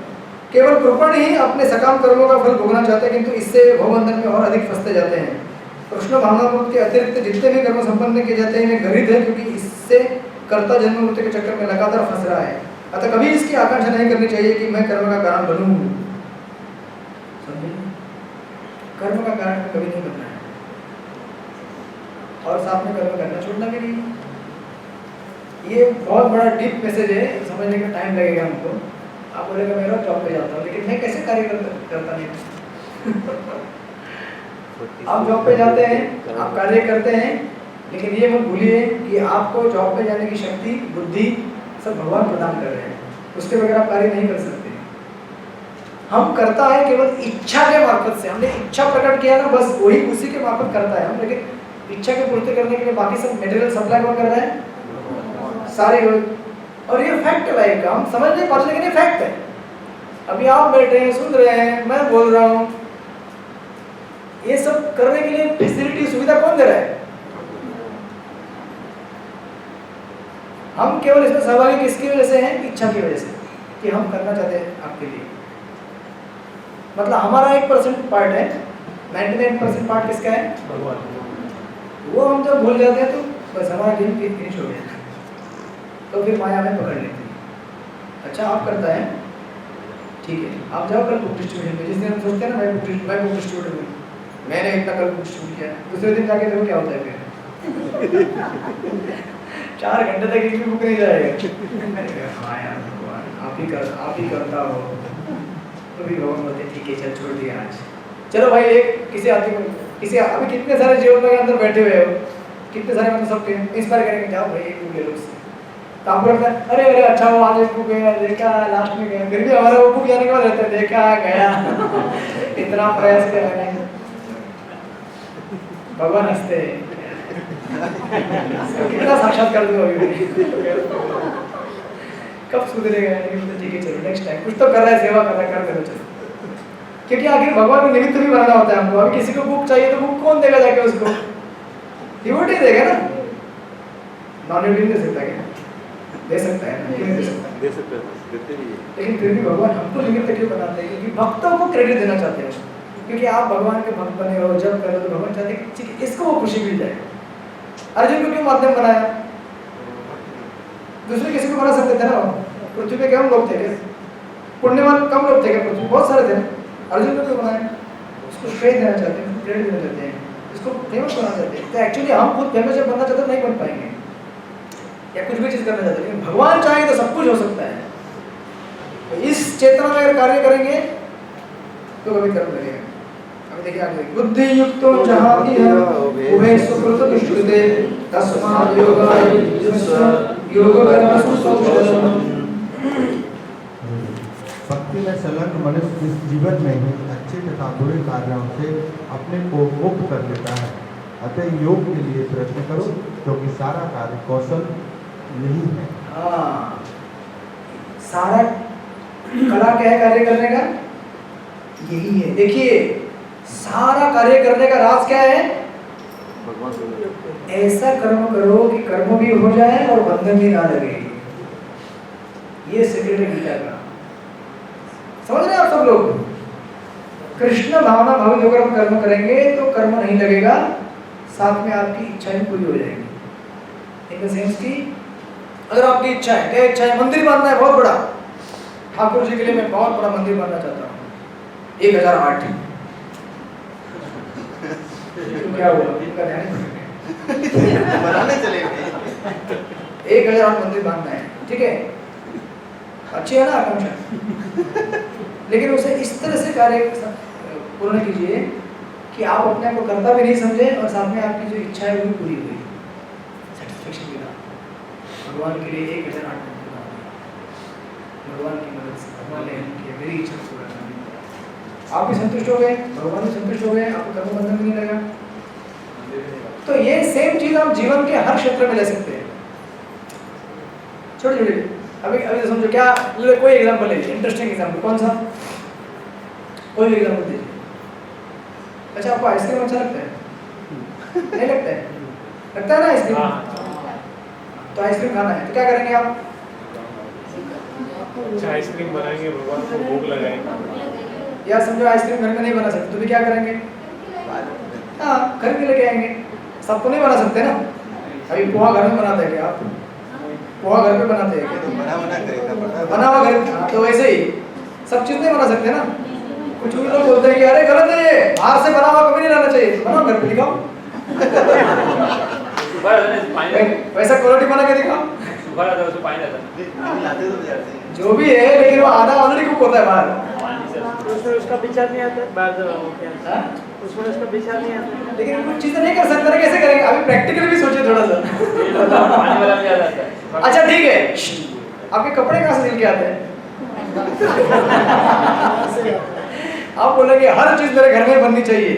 केवल कृपण ही अपने सकाम कर्मों का फल भोगना चाहते हैं, किंतु इससे भवबंधन में और अधिक फंसते जाते हैं। कृष्ण भावनामृत के अतिरिक्त जितने भी कर्म संपन्न किए जाते हैं वे गरीब है, क्योंकि इससे कर्ता जन्म मृत्यु के चक्कर में लगातार फंस रहा है। अतः कभी इसकी आकांक्षा नहीं करनी चाहिए कि मैं कर्म का कारण बनूं। कर्म का कारण कभी नहीं बनना है, और साथ में कर्म करना छोड़ना भी नहीं। ये बहुत बड़ा डीप मैसेज है, समझने का टाइम लगेगा हमको। आप बोलेगा मैं रोज जॉब पे जाता हूँ, लेकिन मैं कैसे कार्य करता नहीं आप जॉब पे जाते हैं, आप कार्य करते हैं, लेकिन ये मत भूलिए कि आपको जॉब पे जाने की शक्ति बुद्धि सब भगवान प्रदान कर रहे हैं, उसके बगैर आप कार्य नहीं कर सकते। हम करता है केवल इच्छा के मार्फत से, हमने इच्छा प्रकट किया ना, बस वही उसी के मार्फत करता है हम, लेकिन इच्छा की पूर्ति करने के लिए बाकी सब मटेरियल सप्लाई कौन कर रहा है? सारे लोग। और ये फैक्ट है लाइफ का, हम समझ नहीं पाते लेकिन ये फैक्ट है। अभी आप बैठे हैं, सुन रहे हैं, मैं बोल रहा हूँ, ये सब करने के लिए फैसिलिटी सुविधा कौन दे रहा है? हम केवल इसमें सहभागी किसकी वजह से हैं? इच्छा की वजह से, कि हम करना चाहते हैं आपके लिए। मतलब हमारा 1% पार्ट है, 99% पार्ट किसका है? भगवान। वो हम जब भूल जाते हैं तो बस हमारा गेम फिनिश हो गया, तो फिर माया में पकड़ लेते हैं। अच्छा आप करता है, ठीक है, आप जाओ कल बुक डिस्ट्रीब्यूशन में, जिस दिन हम सोचते हैं ना मैं बुक डिस्ट्रीब्यूटर हूँ, मैंने इतना कल बुक डिस्ट्रीब्यूट किया, दूसरे दिन जाके देखो क्या होता है फिर 4 घंटे तक एक भी बुक नहीं जाएगा। हाँ यार भगवान आप ही करता हो, तो भी भगवान बोलते ठीक है चल छोड़ दिया आज। चलो भाई एक किसी आदमी को, किसी अभी कितने सारे जीवन के अंदर बैठे हुए हो, कितने सारे मतलब सबके इंस्पायर करेंगे, जाओ भाई एक बुक ले लो उससे। तो आपको लगता है अरे अरे अच्छा वो आज एक बुक गया, देखा लास्ट में गया, फिर भी हमारा वो बुक जाने के बाद रहता है, देखा गया इतना प्रयास किया मैंने, भगवान हंसते कितना साक्षात्कार दो अभी कब सुधरेगा? ठीक है चलो नेक्स्ट टाइम, कुछ तो कर रहा है, सेवा कर रहा है, कर देना चलो, क्योंकि आखिर भगवान को निमित्त भी बनाना होता है हमको। अभी किसी को बुक चाहिए तो बुक कौन देगा जाके उसको? डिवोटी देगा ना, नॉन डिवोटी दे सकता है क्या? दे सकता है ना, क्यों नहीं दे सकता? दे सकते हैं, देते भी है। लेकिन फिर भी भगवान हमको निमित्त क्यों बनाते हैं? क्योंकि भक्तों को क्रेडिट देना चाहते हैं, क्योंकि आप भगवान के भक्त बने हो, जब करो तो भगवान चाहते हैं कि इसको वो खुशी मिल जाए। अर्जुन को क्यों माध्यम बनाया? दूसरे किसी को बना सकते थे ना, पृथ्वी पे कम लोग थे क्या? पुण्यवान कम लोग थे क्या? पृथ्वी बहुत सारे थे, अर्जुन ने क्यों बनाया? उसको श्रेय देना चाहते हैं, क्रेडिट देना चाहते हैं, इसको फेमस बनाना चाहते हैं। तो एक्चुअली हम खुद फेमस जब बनना चाहते हैं नहीं बन पाएंगे, या कुछ भी चीज़ करना चाहते हैं, लेकिन भगवान चाहे तो सब कुछ हो सकता है। तो इस चेतना में अगर कार्य करेंगे तो कभी कर्म लगेगा। अभी देखिए आगे, बुद्धि युक्तो जहाति है उभय सुकृत दुष्कृते तस्माद् योग कर्मसु कौशलम्। भक्ति में संलग्न मनुष्य इस जीवन में ही अच्छे तथा बुरे कार्यों से अपने को मुक्त कर लेता है। अतः योग के लिए प्रयत्न करो, क्योंकि सारा कार्य कौशल यही है। सारा कला क्या है कार्य करने का? यही है। देखिए सारा कार्य करने का राज क्या है? भगवान से ऐसा कर्म करो कि कर्म भी हो जाए और बंधन भी ना लगे। ये सीक्रेट है गीता का। समझ रहे हैं आप सब लोग? कृष्ण भावना भावित होकर हम कर्म करेंगे तो कर्म नहीं लगेगा, साथ में आपकी इच्छाएं पूरी हो जाएंगी। इन द सेंस की अगर आपकी इच्छा है, क्या इच्छा है? मंदिर बांधना है बहुत बड़ा, ठाकुर जी के लिए मैं बहुत बड़ा मंदिर बांधना चाहता हूँ 1008। क्या हुआ? इनका ध्यान बनाने चले गए। 1008 मंदिर बांधना है, ठीक है, अच्छी है ना आकांक्षा। लेकिन उसे इस तरह से कार्य पूर्ण कीजिए कि आप अपने आप को कर्ता भी नहीं समझे और साथ में आपकी जो इच्छा है वो भी पूरी हुई, सेटिस्फेक्शन के साथ। भगवान के लिए 1008 मंदिर बांधना, भगवान की मदद से, भगवान ने किया, मेरी इच्छा पूरा करनी। आप भी संतुष्ट हो गए, भगवान भी संतुष्ट हो गए, आपको कर्म बंधन भी नहीं लगा। तो ये सेम चीज हम जीवन के हर क्षेत्र में ले सकते हैं, छोटे छोटे। अभी अभी तो समझो, क्या कोई एग्जांपल लीजिए, इंटरेस्टिंग एग्जांपल। कौन सा? कोई भी एग्जांपल दीजिए। अच्छा, आपको आइसक्रीम अच्छा लगता है? नहीं लगता है? लगता है ना आइसक्रीम? तो आइसक्रीम खाना है तो क्या करेंगे आप? अच्छा आइसक्रीम बनाएंगे, भगवान को भोग लगाएंगे। या समझो आइसक्रीम घर में नहीं बना सकते तो भी क्या करेंगे? हाँ, खरीद के लेके आएंगे। सबको नहीं बना सकते ना। अभी पोहा घर में बनाते हैं क्या आप? पोहा घर पे बनाते हैं क्या? बना हुआ घर। तो वैसे ही सब चीज नहीं बना सकते ना। कुछ भी लोग बोलते हैं कि अरे गलत है, बाहर से बना हुआ कभी नहीं लाना चाहिए, बनाओ घर पे, दिखाओ वैसा क्वालिटी बना के दिखाओ। जो भी है, लेकिन वो आधा ऑलरेडी कुक होता है बाहर। उसमें उसका विचार नहीं आता, बाहर से उसमें उसका विचार नहीं आता। लेकिन कुछ चीजें नहीं कर सकते ना, कैसे करेंगे? अभी प्रैक्टिकली भी सोचिए थोड़ा सा। अच्छा ठीक है, आपके कपड़े कहाँ से सिल के आते हैं? आप बोलेंगे हर चीज मेरे घर में बननी चाहिए,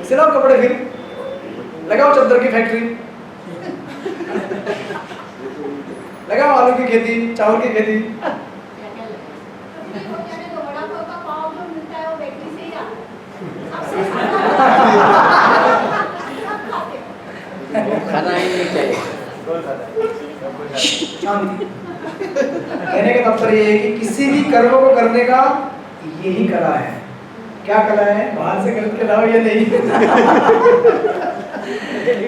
सिलाओ कपड़े, फिर लगाओ चद्दर की फैक्ट्री, लगाओ आलू की खेती, चावल की खेती। खाना ही नहीं चाहिए। कहने का तात्पर्य ये है कि किसी भी कर्म को करने का यही कला है। क्या कला है? बाहर से खरीद के लाओ ये नहीं।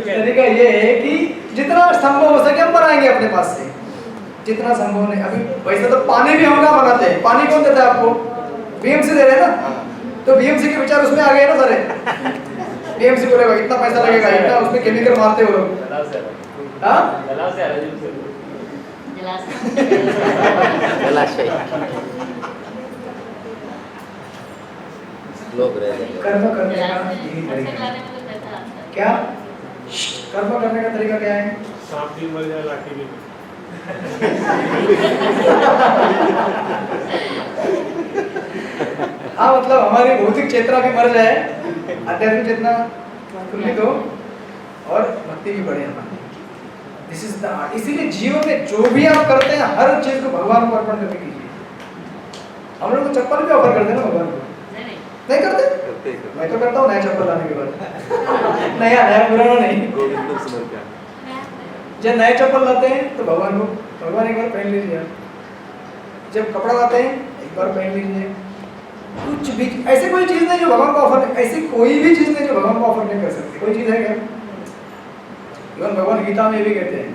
तरीका ये है कि जितना संभव हो सके हम बनाएंगे अपने पास से, जितना संभव नहीं। अभी वैसे तो पानी भी हम कहाँ बनाते हैं? पानी कौन देता है आपको? बीएमसी दे रहे हैं ना। तो बीएमसी के विचार उसमें आ गए ना सारे। बीएमसी बोलेगा इतना पैसा लगेगा, इतना उसमें केमिकल मारते हो लोग। हाँ? जलाशय लोग रह गए। कर्म करने का यही तरीका है। क्या कर्म करने का तरीका क्या है? सांप भी मर जाए, लाठी भी। हाँ, मतलब हमारी भौतिक चेतना भी मर जाए, आध्यात्मिक चेतना खुली हो और भक्ति भी बढ़े हमारी। This is the art. इसीलिए जीवन में जो भी आप करते हैं हर चीज को भगवान को अर्पण करके कीजिए। हम लोग तो चप्पल भी ऑफर करते हैं ना भगवान को, नहीं करते? मैं तो करता हूँ नया चप्पल लाने के बाद। नया पुराना नहीं। जब नए चप्पल लाते हैं तो भगवान को, भगवान एक बार पहन लीजिए। जब कपड़ा लाते हैं एक बार पहन लीजिए। कुछ भी ऐसे कोई चीज नहीं जो भगवान को ऑफर, ऐसी कोई भी चीज नहीं जो भगवान को ऑफर नहीं कर सकती। कोई चीज है क्या? इवन भगवान गीता में भी कहते हैं